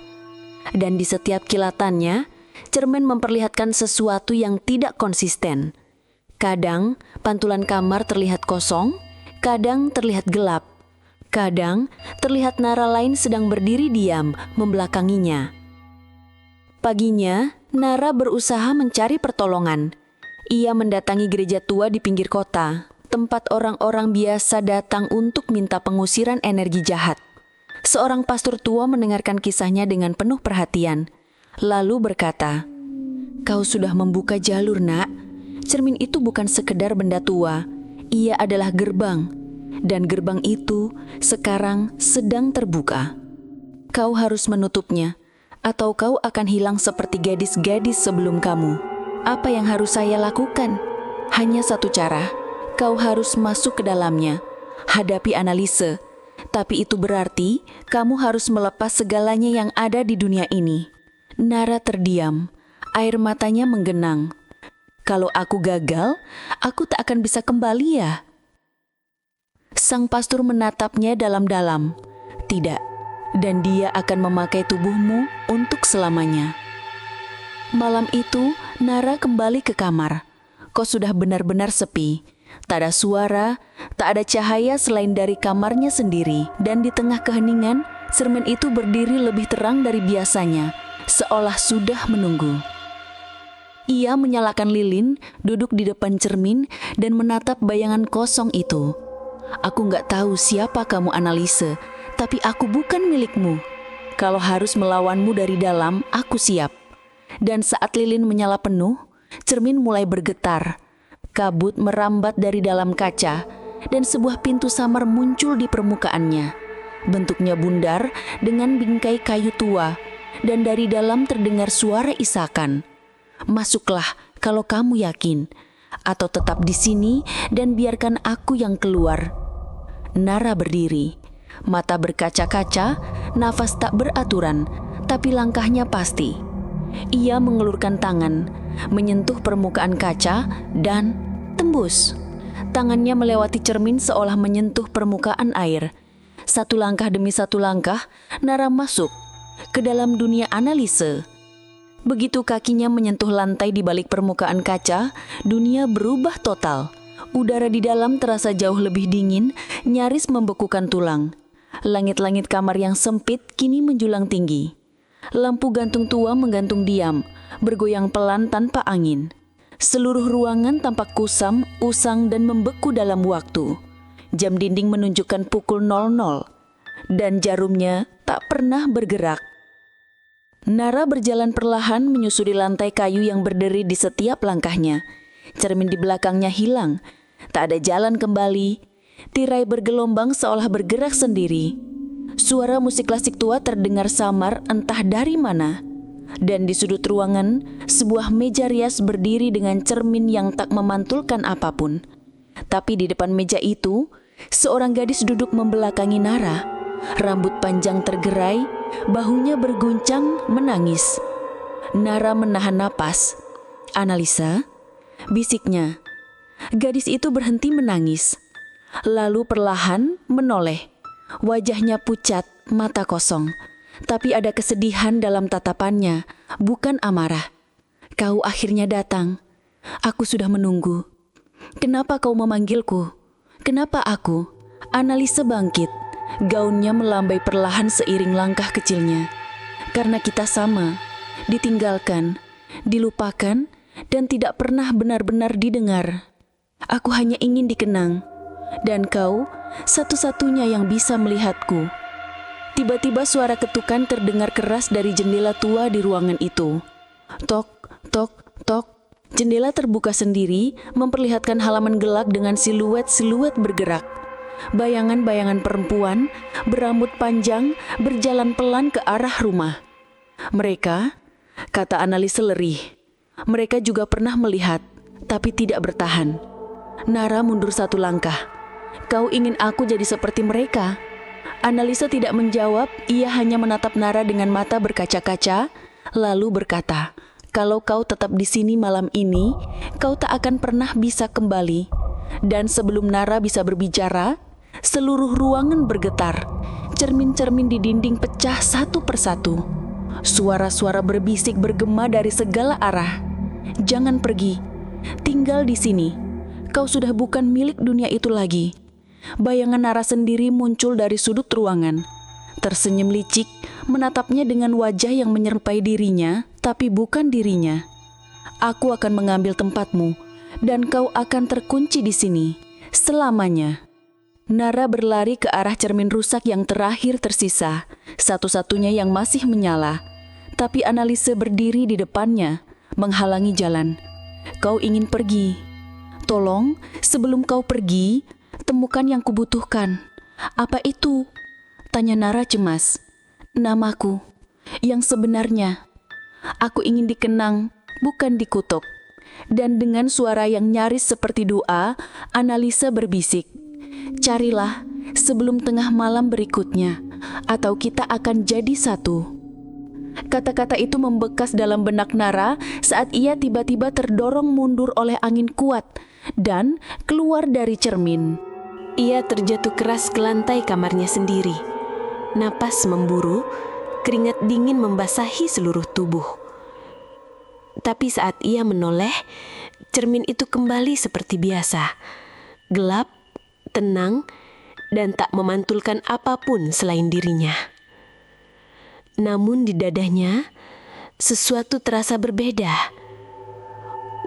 Dan di setiap kilatannya, cermin memperlihatkan sesuatu yang tidak konsisten. Kadang, pantulan kamar terlihat kosong, kadang terlihat gelap. Kadang, terlihat Nara lain sedang berdiri diam, membelakanginya. Paginya, Nara berusaha mencari pertolongan. Ia mendatangi gereja tua di pinggir kota, tempat orang-orang biasa datang untuk minta pengusiran energi jahat. Seorang pastor tua mendengarkan kisahnya dengan penuh perhatian, lalu berkata, "Kau sudah membuka jalur, Nak. Cermin itu bukan sekedar benda tua, ia adalah gerbang, dan gerbang itu sekarang sedang terbuka. Kau harus menutupnya, atau kau akan hilang seperti gadis-gadis sebelum kamu. Apa yang harus saya lakukan? Hanya satu cara. Kau harus masuk ke dalamnya, hadapi Anneliese. Tapi itu berarti kamu harus melepas segalanya yang ada di dunia ini." Nara terdiam, air matanya menggenang. Kalau aku gagal, aku tak akan bisa kembali ya? Sang pastor menatapnya dalam-dalam. Tidak, dan dia akan memakai tubuhmu untuk selamanya. Malam itu, Nara kembali ke kamar. Kos sudah benar-benar sepi. Tak ada suara, tak ada cahaya selain dari kamarnya sendiri. Dan di tengah keheningan, cermin itu berdiri lebih terang dari biasanya, seolah sudah menunggu. Ia menyalakan lilin, duduk di depan cermin, dan menatap bayangan kosong itu. Aku gak tahu siapa kamu, Anneliese, tapi aku bukan milikmu. Kalau harus melawanmu dari dalam, aku siap. Dan saat lilin menyala penuh, cermin mulai bergetar. Kabut merambat dari dalam kaca, dan sebuah pintu samar muncul di permukaannya. Bentuknya bundar dengan bingkai kayu tua, dan dari dalam terdengar suara isakan. Masuklah kalau kamu yakin, atau tetap di sini dan biarkan aku yang keluar. Nara berdiri, mata berkaca-kaca, nafas tak beraturan, tapi langkahnya pasti. Ia mengelurkan tangan, menyentuh permukaan kaca, dan tembus. Tangannya melewati cermin seolah menyentuh permukaan air. Satu langkah demi satu langkah, Nara masuk ke dalam dunia Anneliese. Begitu kakinya menyentuh lantai di balik permukaan kaca, dunia berubah total. Udara di dalam terasa jauh lebih dingin, nyaris membekukan tulang. Langit-langit kamar yang sempit kini menjulang tinggi. Lampu gantung tua menggantung diam, bergoyang pelan tanpa angin. Seluruh ruangan tampak kusam, usang, dan membeku dalam waktu. Jam dinding menunjukkan pukul 00, dan jarumnya tak pernah bergerak. Nara berjalan perlahan menyusuri lantai kayu yang berderi di setiap langkahnya. Cermin di belakangnya hilang, tak ada jalan kembali. Tirai bergelombang seolah bergerak sendiri. Suara musik klasik tua terdengar samar entah dari mana. Dan di sudut ruangan, sebuah meja rias berdiri dengan cermin yang tak memantulkan apapun. Tapi di depan meja itu, seorang gadis duduk membelakangi Nara. Rambut panjang tergerai, bahunya berguncang, menangis. Nara menahan napas. "Anneliese," bisiknya. Gadis itu berhenti menangis. Lalu perlahan menoleh. Wajahnya pucat, mata kosong. Tapi ada kesedihan dalam tatapannya, bukan amarah. "Kau akhirnya datang. Aku sudah menunggu. Kenapa kau memanggilku? Kenapa aku?" Anneliese bangkit. Gaunnya melambai perlahan seiring langkah kecilnya. "Karena kita sama, ditinggalkan, dilupakan, dan tidak pernah benar-benar didengar. Aku hanya ingin dikenang. Dan kau satu-satunya yang bisa melihatku." Tiba-tiba suara ketukan terdengar keras dari jendela tua di ruangan itu. Tok, tok, tok. Jendela terbuka sendiri, memperlihatkan halaman gelap dengan siluet-siluet bergerak. Bayangan-bayangan perempuan berambut panjang berjalan pelan ke arah rumah. "Mereka," kata Anneliese lerih, "mereka juga pernah melihat, tapi tidak bertahan." Nara mundur satu langkah. "Kau ingin aku jadi seperti mereka?" Anneliese tidak menjawab, ia hanya menatap Nara dengan mata berkaca-kaca, lalu berkata, "Kalau kau tetap di sini malam ini, kau tak akan pernah bisa kembali." Dan sebelum Nara bisa berbicara, seluruh ruangan bergetar. Cermin-cermin di dinding pecah satu persatu. Suara-suara berbisik bergema dari segala arah. "Jangan pergi, tinggal di sini. Kau sudah bukan milik dunia itu lagi." Bayangan Nara sendiri muncul dari sudut ruangan. Tersenyum licik, menatapnya dengan wajah yang menyerupai dirinya, tapi bukan dirinya. "Aku akan mengambil tempatmu, dan kau akan terkunci di sini, selamanya." Nara berlari ke arah cermin rusak yang terakhir tersisa, satu-satunya yang masih menyala. Tapi Anneliese berdiri di depannya, menghalangi jalan. "Kau ingin pergi? Tolong, sebelum kau pergi, temukan yang kubutuhkan." "Apa itu?" tanya Nara cemas. "Namaku, yang sebenarnya. Aku ingin dikenang, bukan dikutuk." Dan dengan suara yang nyaris seperti doa, Anneliese berbisik, "Carilah sebelum tengah malam berikutnya, atau kita akan jadi satu." Kata-kata itu membekas dalam benak Nara saat ia tiba-tiba terdorong mundur oleh angin kuat dan keluar dari cermin. Ia terjatuh keras ke lantai kamarnya sendiri. Napas memburu, keringat dingin membasahi seluruh tubuh. Tapi saat ia menoleh, cermin itu kembali seperti biasa. Gelap, tenang, dan tak memantulkan apapun selain dirinya. Namun di dadanya, sesuatu terasa berbeda.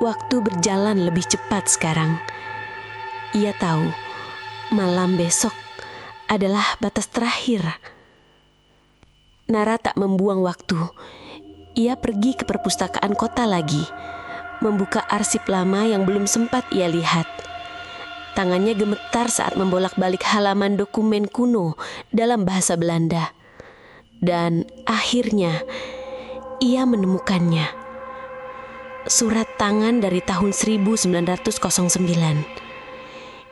Waktu berjalan lebih cepat sekarang. Ia tahu, malam besok adalah batas terakhir. Nara tak membuang waktu. Ia pergi ke perpustakaan kota lagi, membuka arsip lama yang belum sempat ia lihat. Tangannya gemetar saat membolak-balik halaman dokumen kuno dalam bahasa Belanda. Dan akhirnya, ia menemukannya. Surat tangan dari tahun 1909.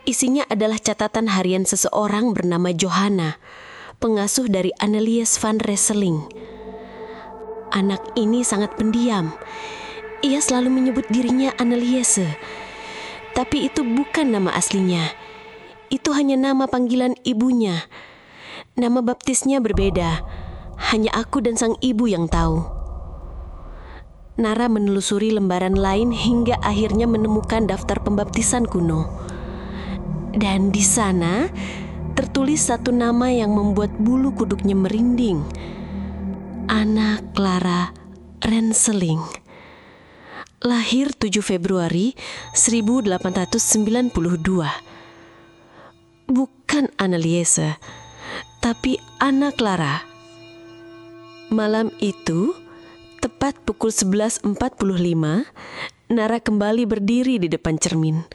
Isinya adalah catatan harian seseorang bernama Johanna, pengasuh dari Annelies van Resseling. Anak ini sangat pendiam. Ia selalu menyebut dirinya Anneliese. Tapi itu bukan nama aslinya. Itu hanya nama panggilan ibunya. Nama baptisnya berbeda. Hanya aku dan sang ibu yang tahu. Nara menelusuri lembaran lain hingga akhirnya menemukan daftar pembaptisan kuno. Dan di sana tertulis satu nama yang membuat bulu kuduknya merinding. Anna Clara Renseling. Lahir 7 Februari 1892. Bukan Anneliese, tapi Anna Clara. Malam itu, tepat pukul 11.45, Nara kembali berdiri di depan cermin.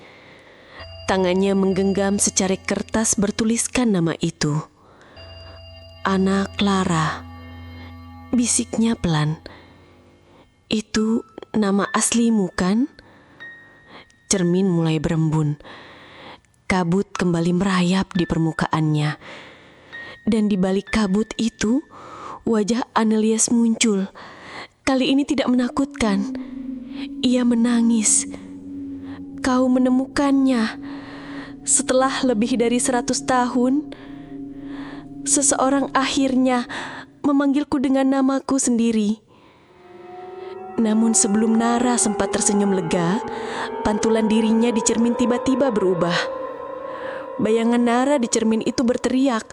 Tangannya menggenggam secari kertas bertuliskan nama itu. Anna Clara. Bisiknya pelan. Itu nama aslimu kan? Cermin mulai berembun. Kabut kembali merayap di permukaannya. Dan di balik kabut itu, wajah Annelies muncul. Kali ini tidak menakutkan. Ia menangis. Kau menemukannya. Setelah lebih dari 100 tahun, seseorang akhirnya memanggilku dengan namaku sendiri. Namun sebelum Nara sempat tersenyum lega, pantulan dirinya di cermin tiba-tiba berubah. Bayangan Nara di cermin itu berteriak,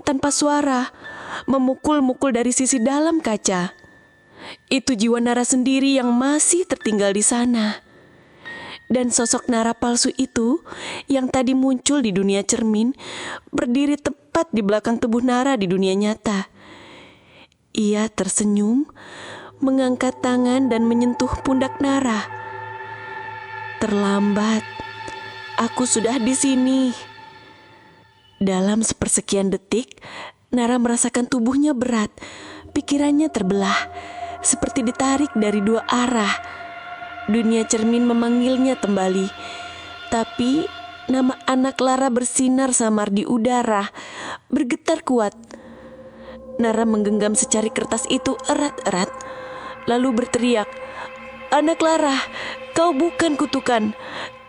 tanpa suara, memukul-mukul dari sisi dalam kaca. Itu jiwa Nara sendiri yang masih tertinggal di sana. Dan sosok Nara palsu itu yang tadi muncul di dunia cermin berdiri tepat di belakang tubuh Nara di dunia nyata. Ia tersenyum, mengangkat tangan dan menyentuh pundak Nara. Terlambat, aku sudah di sini. Dalam sepersekian detik, Nara merasakan tubuhnya berat, pikirannya terbelah, seperti ditarik dari dua arah. Dunia cermin memanggilnya kembali, tapi nama Anna Clara bersinar samar di udara, bergetar kuat. Nara menggenggam secari kertas itu erat-erat, lalu berteriak, Anna Clara, kau bukan kutukan,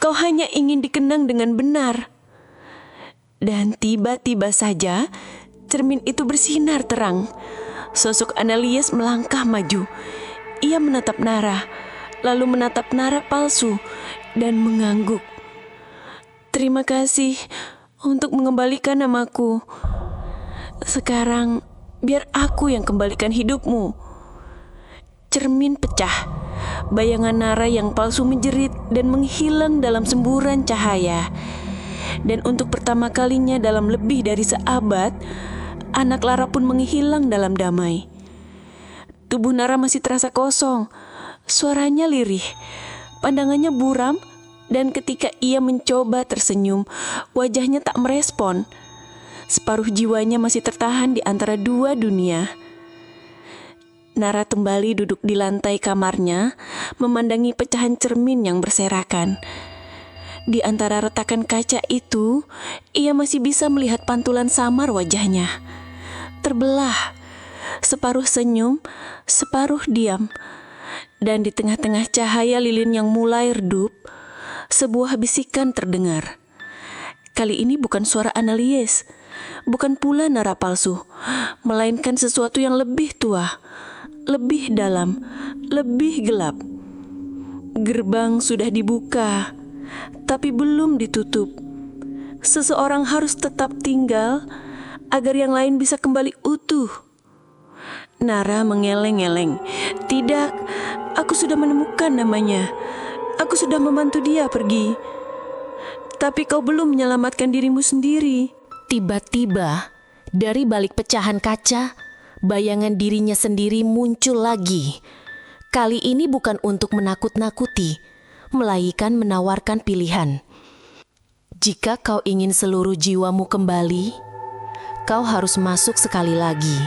kau hanya ingin dikenang dengan benar. Dan tiba-tiba saja, cermin itu bersinar terang. Sosok Annelies melangkah maju. Ia menatap Nara, lalu menatap Nara palsu dan mengangguk. Terima kasih untuk mengembalikan namaku. Sekarang biar aku yang kembalikan hidupmu. Cermin pecah. Bayangan Nara yang palsu menjerit dan menghilang dalam semburan cahaya. Dan untuk pertama kalinya dalam lebih dari seabad, Anna Clara pun menghilang dalam damai. Tubuh Nara masih terasa kosong. Suaranya lirih, pandangannya buram, dan ketika ia mencoba tersenyum, wajahnya tak merespon. Separuh jiwanya masih tertahan di antara dua dunia. Nara kembali duduk di lantai kamarnya, memandangi pecahan cermin yang berserakan. Di antara retakan kaca itu, ia masih bisa melihat pantulan samar wajahnya. Terbelah, separuh senyum, separuh diam. Dan di tengah-tengah cahaya lilin yang mulai redup, sebuah bisikan terdengar. Kali ini bukan suara Annelies, bukan pula Nara palsu, melainkan sesuatu yang lebih tua, lebih dalam, lebih gelap. Gerbang sudah dibuka, tapi belum ditutup. Seseorang harus tetap tinggal agar yang lain bisa kembali utuh. Nara mengeleng-eleng. Tidak, aku sudah menemukan namanya. Aku sudah membantu dia pergi. Tapi kau belum menyelamatkan dirimu sendiri. Tiba-tiba, dari balik pecahan kaca, bayangan dirinya sendiri muncul lagi. Kali ini bukan untuk menakut-nakuti, melainkan menawarkan pilihan. Jika kau ingin seluruh jiwamu kembali, kau harus masuk sekali lagi.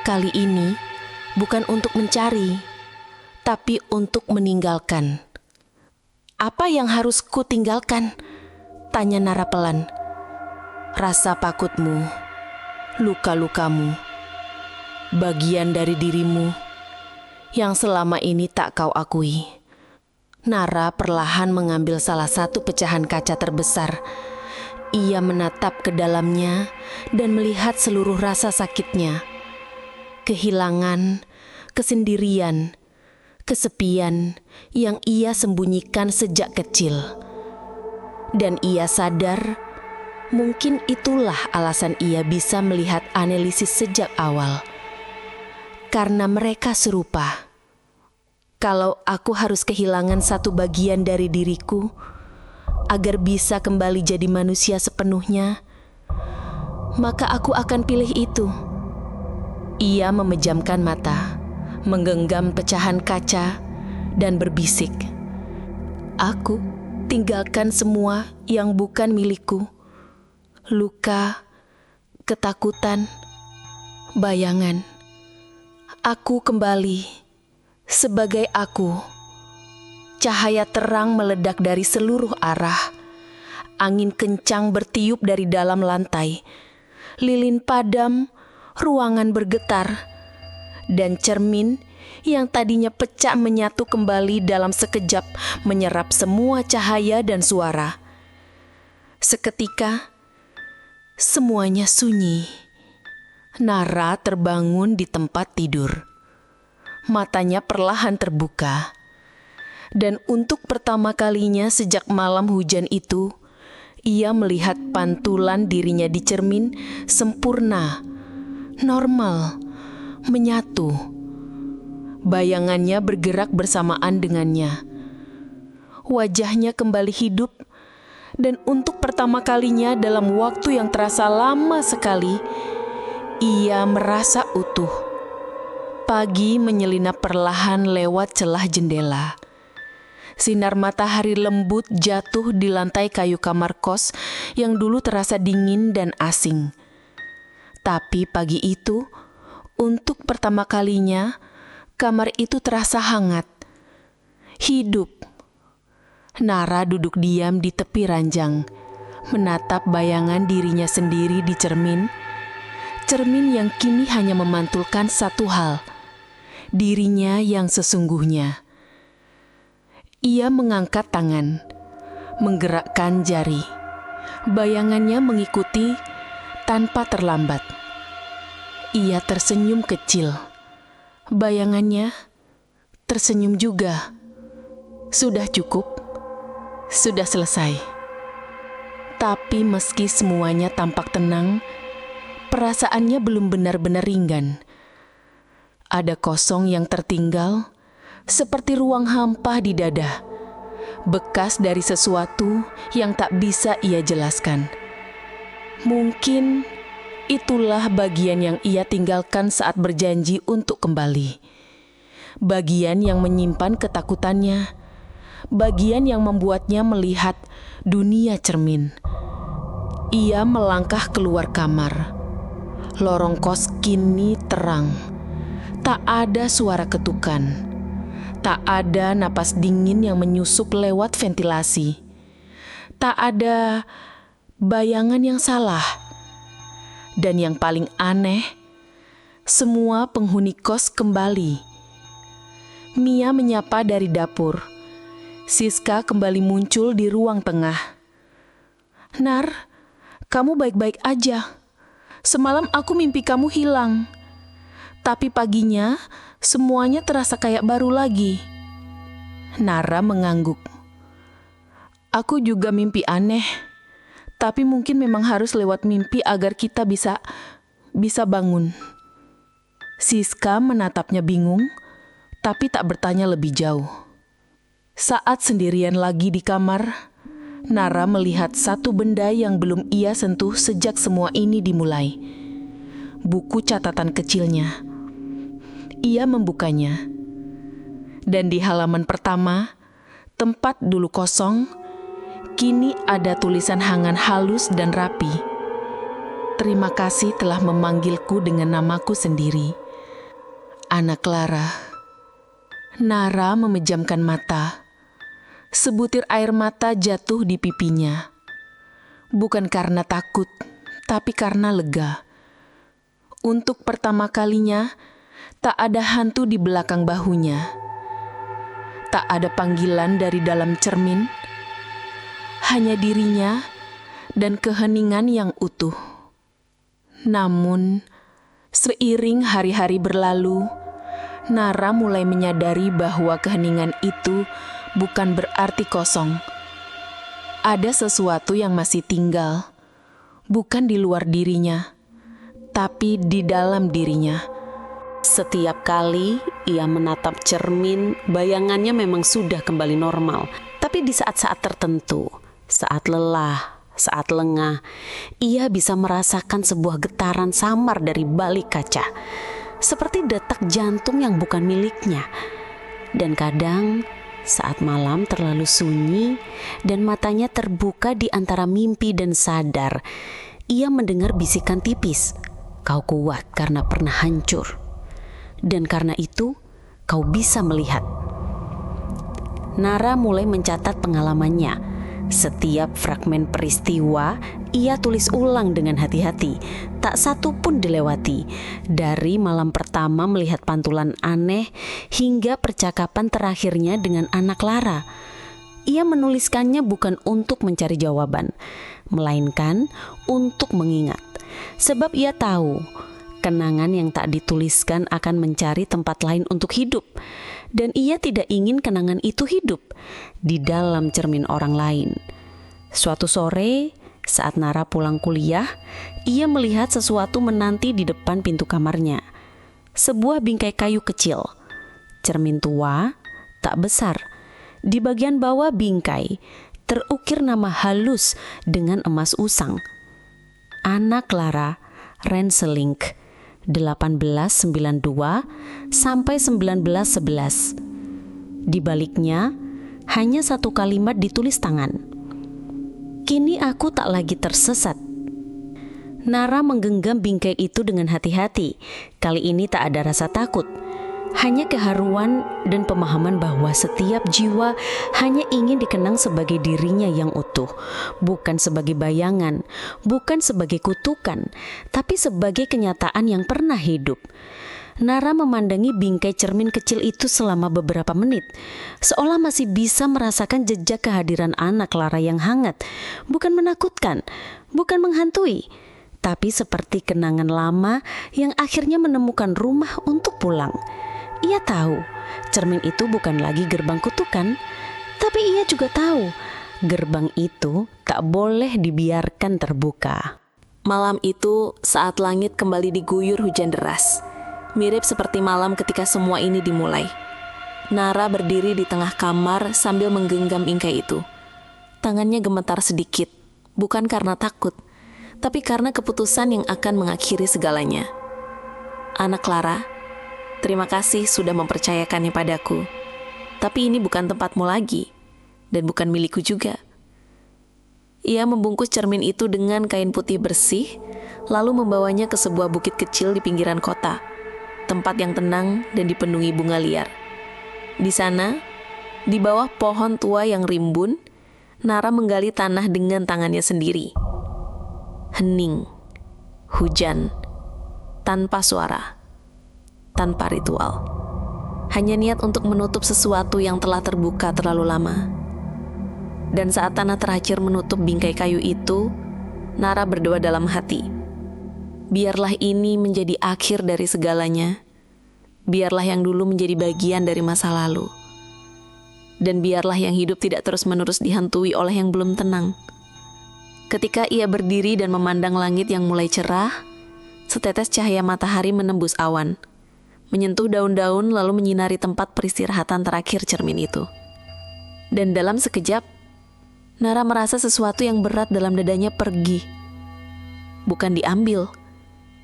Kali ini bukan untuk mencari, tapi untuk meninggalkan. Apa yang harus ku tinggalkan? Tanya Nara pelan. Rasa takutmu, luka-lukamu, bagian dari dirimu yang selama ini tak kau akui. Nara perlahan mengambil salah satu pecahan kaca terbesar. Ia menatap ke dalamnya dan melihat seluruh rasa sakitnya. Kehilangan, kesendirian, kesepian yang ia sembunyikan sejak kecil. Dan ia sadar, mungkin itulah alasan ia bisa melihat analisis sejak awal. Karena mereka serupa. Kalau aku harus kehilangan satu bagian dari diriku, agar bisa kembali jadi manusia sepenuhnya, maka aku akan pilih itu. Ia memejamkan mata, menggenggam pecahan kaca, dan berbisik. Aku tinggalkan semua yang bukan milikku. Luka, ketakutan, bayangan. Aku kembali sebagai aku. Cahaya terang meledak dari seluruh arah. Angin kencang bertiup dari dalam lantai. Lilin padam, ruangan bergetar. Dan cermin yang tadinya pecah menyatu kembali dalam sekejap menyerap semua cahaya dan suara. Seketika, semuanya sunyi. Nara terbangun di tempat tidur. Matanya perlahan terbuka. Dan untuk pertama kalinya sejak malam hujan itu, ia melihat pantulan dirinya di cermin sempurna, normal, menyatu. Bayangannya bergerak bersamaan dengannya. Wajahnya kembali hidup, dan untuk pertama kalinya dalam waktu yang terasa lama sekali, ia merasa utuh. Pagi menyelinap perlahan lewat celah jendela. Sinar matahari lembut jatuh di lantai kayu kamar kos yang dulu terasa dingin dan asing. Tapi pagi itu, untuk pertama kalinya, kamar itu terasa hangat, hidup. Nara duduk diam di tepi ranjang, menatap bayangan dirinya sendiri di cermin. Cermin yang kini hanya memantulkan satu hal, dirinya yang sesungguhnya. Ia mengangkat tangan, menggerakkan jari. Bayangannya mengikuti tanpa terlambat. Ia tersenyum kecil. Bayangannya tersenyum juga. Sudah cukup, sudah selesai. Tapi meski semuanya tampak tenang, perasaannya belum benar-benar ringan. Ada kosong yang tertinggal, seperti ruang hampa di dada, bekas dari sesuatu yang tak bisa ia jelaskan. Mungkin itulah bagian yang ia tinggalkan saat berjanji untuk kembali. Bagian yang menyimpan ketakutannya, bagian yang membuatnya melihat dunia cermin. Ia melangkah keluar kamar. Lorong kos kini terang. Tak ada suara ketukan. Tak ada napas dingin yang menyusup lewat ventilasi. Tak ada bayangan yang salah. Dan yang paling aneh, semua penghuni kos kembali. Mia menyapa dari dapur. Siska kembali muncul di ruang tengah. "Nar, kamu baik-baik aja. Semalam aku mimpi kamu hilang. Tapi paginya, semuanya terasa kayak baru lagi. Nara mengangguk. Aku juga mimpi aneh. Tapi mungkin memang harus lewat mimpi agar kita bisa bangun. Siska menatapnya bingung, tapi tak bertanya lebih jauh. Saat sendirian lagi di kamar, Nara melihat satu benda yang belum ia sentuh sejak semua ini dimulai. Buku catatan kecilnya. Ia membukanya. Dan di halaman pertama, tempat dulu kosong, kini ada tulisan hangan halus dan rapi. Terima kasih telah memanggilku dengan namaku sendiri. Ana Clara. Nara memejamkan mata. Sebutir air mata jatuh di pipinya. Bukan karena takut, tapi karena lega. Untuk pertama kalinya, tak ada hantu di belakang bahunya. Tak ada panggilan dari dalam cermin. Hanya dirinya dan keheningan yang utuh. Namun, seiring hari-hari berlalu, Nara mulai menyadari bahwa keheningan itu bukan berarti kosong. Ada sesuatu yang masih tinggal, bukan di luar dirinya, tapi di dalam dirinya. Setiap kali ia menatap cermin, bayangannya memang sudah kembali normal. Tapi di saat-saat tertentu, saat lelah, saat lengah, ia bisa merasakan sebuah getaran samar dari balik kaca. Seperti detak jantung yang bukan miliknya. Dan kadang saat malam terlalu sunyi dan matanya terbuka di antara mimpi dan sadar, ia mendengar bisikan tipis, "Kau kuat karena pernah hancur. Dan karena itu, kau bisa melihat." Nara mulai mencatat pengalamannya. Setiap fragmen peristiwa ia tulis ulang dengan hati-hati. Tak satu pun dilewati. Dari malam pertama melihat pantulan aneh hingga percakapan terakhirnya dengan Ana Clara. Ia menuliskannya bukan untuk mencari jawaban, melainkan untuk mengingat. Sebab ia tahu kenangan yang tak dituliskan akan mencari tempat lain untuk hidup. Dan ia tidak ingin kenangan itu hidup di dalam cermin orang lain. Suatu sore, saat Nara pulang kuliah, ia melihat sesuatu menanti di depan pintu kamarnya. Sebuah bingkai kayu kecil. Cermin tua, tak besar. Di bagian bawah bingkai, terukir nama halus dengan emas usang. Ana Clara Renselink, 1892 sampai 1911. Di baliknya hanya satu kalimat ditulis tangan. "Kini aku tak lagi tersesat." Nara menggenggam bingkai itu dengan hati-hati. Kali ini tak ada rasa takut, hanya keharuan dan pemahaman bahwa setiap jiwa hanya ingin dikenang sebagai dirinya yang utuh, bukan sebagai bayangan, bukan sebagai kutukan, tapi sebagai kenyataan yang pernah hidup. Nara memandangi bingkai cermin kecil itu selama beberapa menit, seolah masih bisa merasakan jejak kehadiran Ana Clara yang hangat, bukan menakutkan, bukan menghantui, tapi seperti kenangan lama yang akhirnya menemukan rumah untuk pulang. Ia tahu cermin itu bukan lagi gerbang kutukan, tapi ia juga tahu gerbang itu tak boleh dibiarkan terbuka. Malam itu saat langit kembali diguyur hujan deras, mirip seperti malam ketika semua ini dimulai. Nara berdiri di tengah kamar sambil menggenggam bingkai itu. Tangannya gemetar sedikit, bukan karena takut, tapi karena keputusan yang akan mengakhiri segalanya. "Ana Clara, terima kasih sudah mempercayakannya padaku. Tapi ini bukan tempatmu lagi, dan bukan milikku juga." Ia membungkus cermin itu dengan kain putih bersih, lalu membawanya ke sebuah bukit kecil di pinggiran kota, tempat yang tenang dan dipenuhi bunga liar. Di sana, di bawah pohon tua yang rimbun, Nara menggali tanah dengan tangannya sendiri. Hening, hujan, tanpa suara, tanpa ritual. Hanya niat untuk menutup sesuatu yang telah terbuka terlalu lama. Dan saat tanah terakhir menutup bingkai kayu itu, Nara berdoa dalam hati. Biarlah ini menjadi akhir dari segalanya. Biarlah yang dulu menjadi bagian dari masa lalu. Dan biarlah yang hidup tidak terus-menerus dihantui oleh yang belum tenang. Ketika ia berdiri dan memandang langit yang mulai cerah, setetes cahaya matahari menembus awan, menyentuh daun-daun lalu menyinari tempat peristirahatan terakhir cermin itu. Dan dalam sekejap, Nara merasa sesuatu yang berat dalam dadanya pergi. Bukan diambil,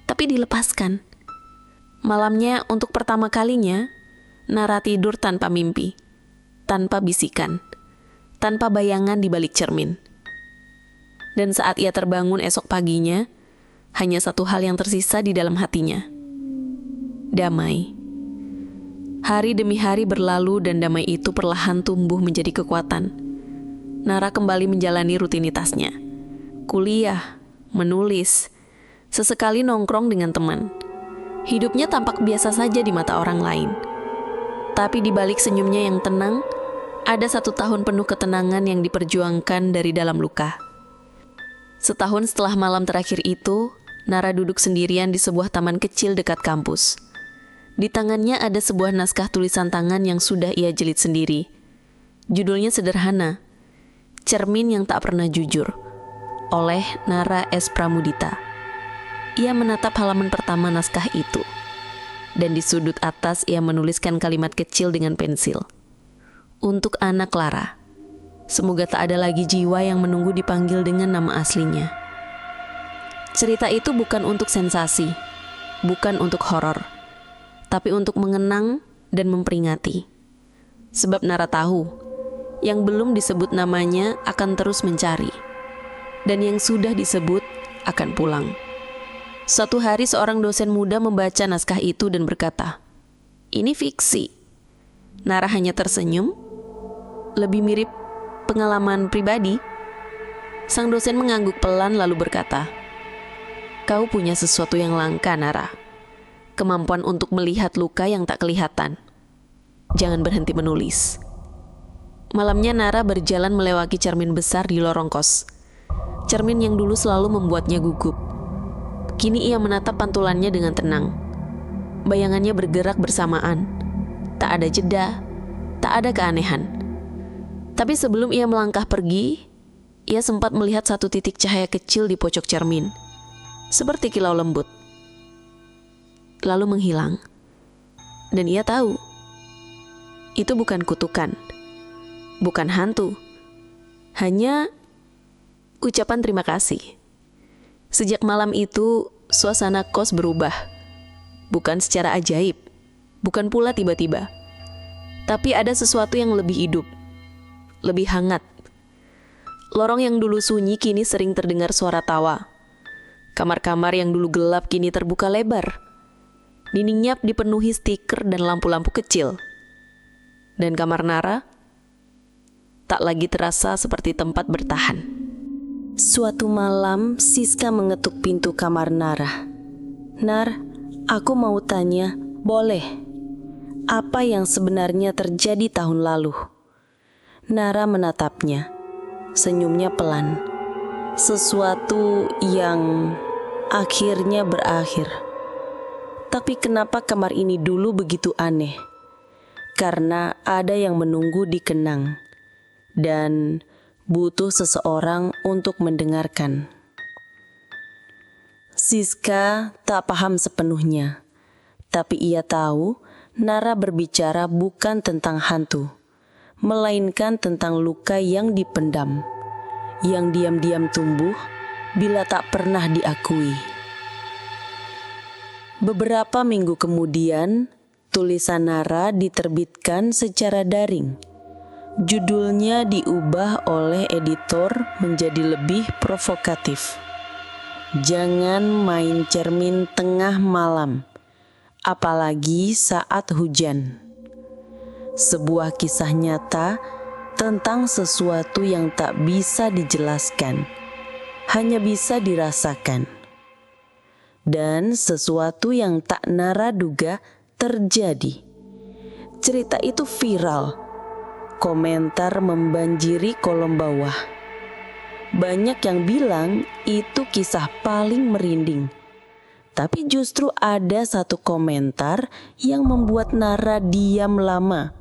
tapi dilepaskan. Malamnya untuk pertama kalinya, Nara tidur tanpa mimpi, tanpa bisikan, tanpa bayangan di balik cermin. Dan saat ia terbangun esok paginya, hanya satu hal yang tersisa di dalam hatinya. Damai. Hari demi hari berlalu dan damai itu perlahan tumbuh menjadi kekuatan. Nara kembali menjalani rutinitasnya. Kuliah, menulis, sesekali nongkrong dengan teman. Hidupnya tampak biasa saja di mata orang lain. Tapi di balik senyumnya yang tenang, ada 1 tahun penuh ketenangan yang diperjuangkan dari dalam luka. Setahun setelah malam terakhir itu, Nara duduk sendirian di sebuah taman kecil dekat kampus. Di tangannya ada sebuah naskah tulisan tangan yang sudah ia jilid sendiri. Judulnya sederhana, Cermin yang Tak Pernah Jujur, oleh Nara S. Pramudita. Ia menatap halaman pertama naskah itu, dan di sudut atas ia menuliskan kalimat kecil dengan pensil. Untuk anak Clara, semoga tak ada lagi jiwa yang menunggu dipanggil dengan nama aslinya. Cerita itu bukan untuk sensasi, bukan untuk horor, tapi untuk mengenang dan memperingati. Sebab Nara tahu, yang belum disebut namanya akan terus mencari, dan yang sudah disebut akan pulang. Suatu hari seorang dosen muda membaca naskah itu dan berkata, "Ini fiksi." Nara hanya tersenyum, lebih mirip pengalaman pribadi. Sang dosen mengangguk pelan lalu berkata, "Kau punya sesuatu yang langka, Nara. Kemampuan untuk melihat luka yang tak kelihatan. Jangan berhenti menulis." Malamnya Nara berjalan melewati cermin besar di lorong kos. Cermin yang dulu selalu membuatnya gugup. Kini ia menatap pantulannya dengan tenang. Bayangannya bergerak bersamaan. Tak ada jeda, tak ada keanehan. Tapi sebelum ia melangkah pergi, ia sempat melihat satu titik cahaya kecil di pojok cermin, seperti kilau lembut. Lalu menghilang. Dan ia tahu, itu bukan kutukan. Bukan hantu, hanya ucapan terima kasih. Sejak malam itu, suasana kos berubah. Bukan secara ajaib, bukan pula tiba-tiba. Tapi ada sesuatu yang lebih hidup, lebih hangat. Lorong yang dulu sunyi kini sering terdengar suara tawa. Kamar-kamar yang dulu gelap kini terbuka lebar. Dindingnya dipenuhi stiker dan lampu-lampu kecil. Dan kamar Nara tak lagi terasa seperti tempat bertahan. Suatu malam, Siska mengetuk pintu kamar Nara. "Nar, aku mau tanya, boleh? Apa yang sebenarnya terjadi tahun lalu?" Nara menatapnya. Senyumnya pelan. Sesuatu yang akhirnya berakhir. Tapi kenapa kamar ini dulu begitu aneh? Karena ada yang menunggu di kenang. Dan butuh seseorang untuk mendengarkan. Siska tak paham sepenuhnya, tapi ia tahu Nara berbicara bukan tentang hantu, melainkan tentang luka yang dipendam, yang diam-diam tumbuh bila tak pernah diakui. Beberapa minggu kemudian, tulisan Nara diterbitkan secara daring. Judulnya diubah oleh editor menjadi lebih provokatif. Jangan main cermin tengah malam, apalagi saat hujan. Sebuah kisah nyata tentang sesuatu yang tak bisa dijelaskan, hanya bisa dirasakan. Dan sesuatu yang tak Nara duga terjadi. Cerita itu viral. Komentar membanjiri kolom bawah. Banyak yang bilang itu kisah paling merinding. Tapi justru ada satu komentar yang membuat Nara diam lama.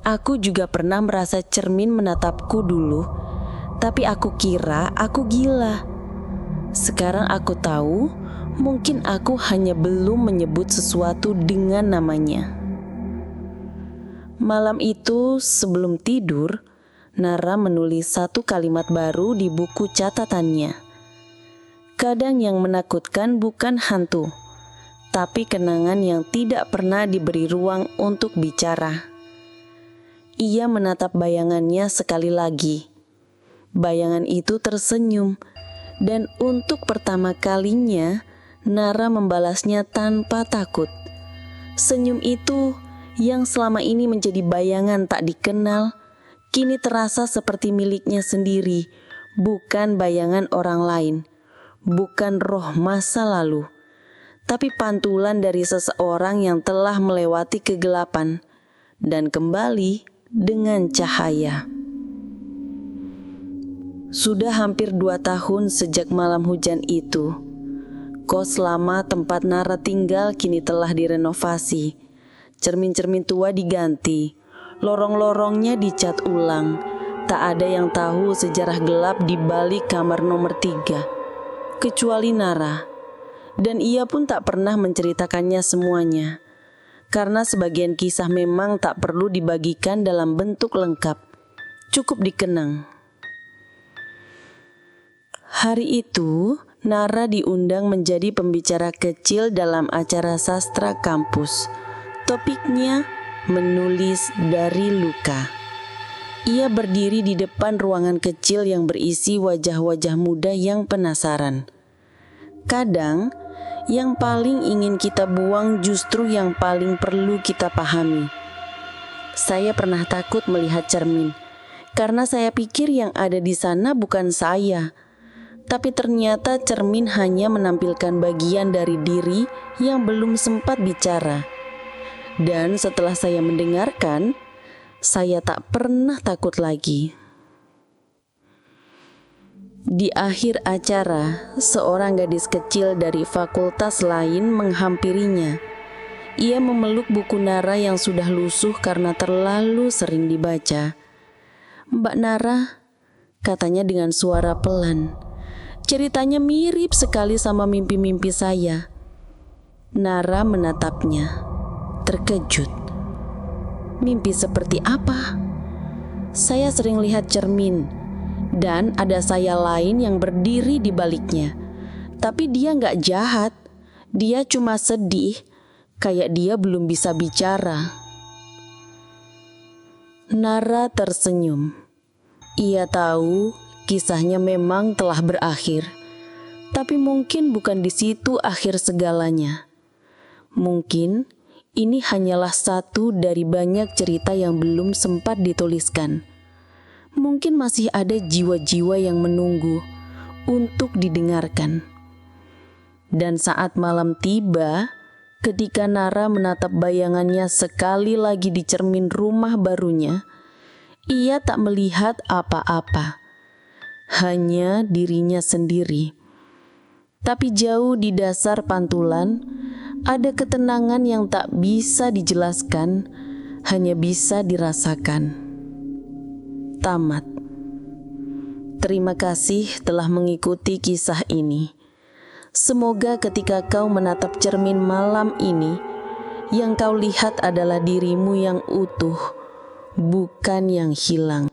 Aku juga pernah merasa cermin menatapku dulu, tapi aku kira aku gila. Sekarang aku tahu, mungkin aku hanya belum menyebut sesuatu dengan namanya. Malam itu sebelum tidur, Nara menulis satu kalimat baru di buku catatannya. Kadang yang menakutkan bukan hantu, tapi kenangan yang tidak pernah diberi ruang untuk bicara. Ia menatap bayangannya sekali lagi. Bayangan itu tersenyum, dan untuk pertama kalinya Nara membalasnya tanpa takut. Senyum itu yang selama ini menjadi bayangan tak dikenal, kini terasa seperti miliknya sendiri, bukan bayangan orang lain, bukan roh masa lalu, tapi pantulan dari seseorang yang telah melewati kegelapan dan kembali dengan cahaya. Sudah hampir 2 tahun sejak malam hujan itu. Kos lama tempat Nara tinggal kini telah direnovasi. Cermin-cermin tua diganti, lorong-lorongnya dicat ulang. Tak ada yang tahu sejarah gelap di balik kamar nomor 3, kecuali Nara. Dan ia pun tak pernah menceritakannya semuanya, karena sebagian kisah memang tak perlu dibagikan dalam bentuk lengkap, cukup dikenang. Hari itu, Nara diundang menjadi pembicara kecil dalam acara sastra kampus. Topiknya menulis dari luka. Ia berdiri di depan ruangan kecil yang berisi wajah-wajah muda yang penasaran. Kadang, yang paling ingin kita buang justru yang paling perlu kita pahami. Saya pernah takut melihat cermin, karena saya pikir yang ada di sana bukan saya. Tapi ternyata cermin hanya menampilkan bagian dari diri yang belum sempat bicara. Dan setelah saya mendengarkan, saya tak pernah takut lagi. Di akhir acara, seorang gadis kecil dari fakultas lain menghampirinya. Ia memeluk buku Nara yang sudah lusuh karena terlalu sering dibaca. "Mbak Nara," katanya dengan suara pelan, "ceritanya mirip sekali sama mimpi-mimpi saya." Nara menatapnya, terkejut. "Mimpi seperti apa?" "Saya sering lihat cermin, dan ada saya lain yang berdiri di baliknya. Tapi dia nggak jahat, dia cuma sedih, kayak dia belum bisa bicara." Nara tersenyum. Ia tahu kisahnya memang telah berakhir, tapi mungkin bukan di situ akhir segalanya. Mungkin ini hanyalah satu dari banyak cerita yang belum sempat dituliskan. Mungkin masih ada jiwa-jiwa yang menunggu untuk didengarkan. Dan saat malam tiba, ketika Nara menatap bayangannya sekali lagi di cermin rumah barunya, ia tak melihat apa-apa. Hanya dirinya sendiri. Tapi jauh di dasar pantulan, ada ketenangan yang tak bisa dijelaskan, hanya bisa dirasakan. Tamat. Terima kasih telah mengikuti kisah ini. Semoga ketika kau menatap cermin malam ini, yang kau lihat adalah dirimu yang utuh, bukan yang hilang.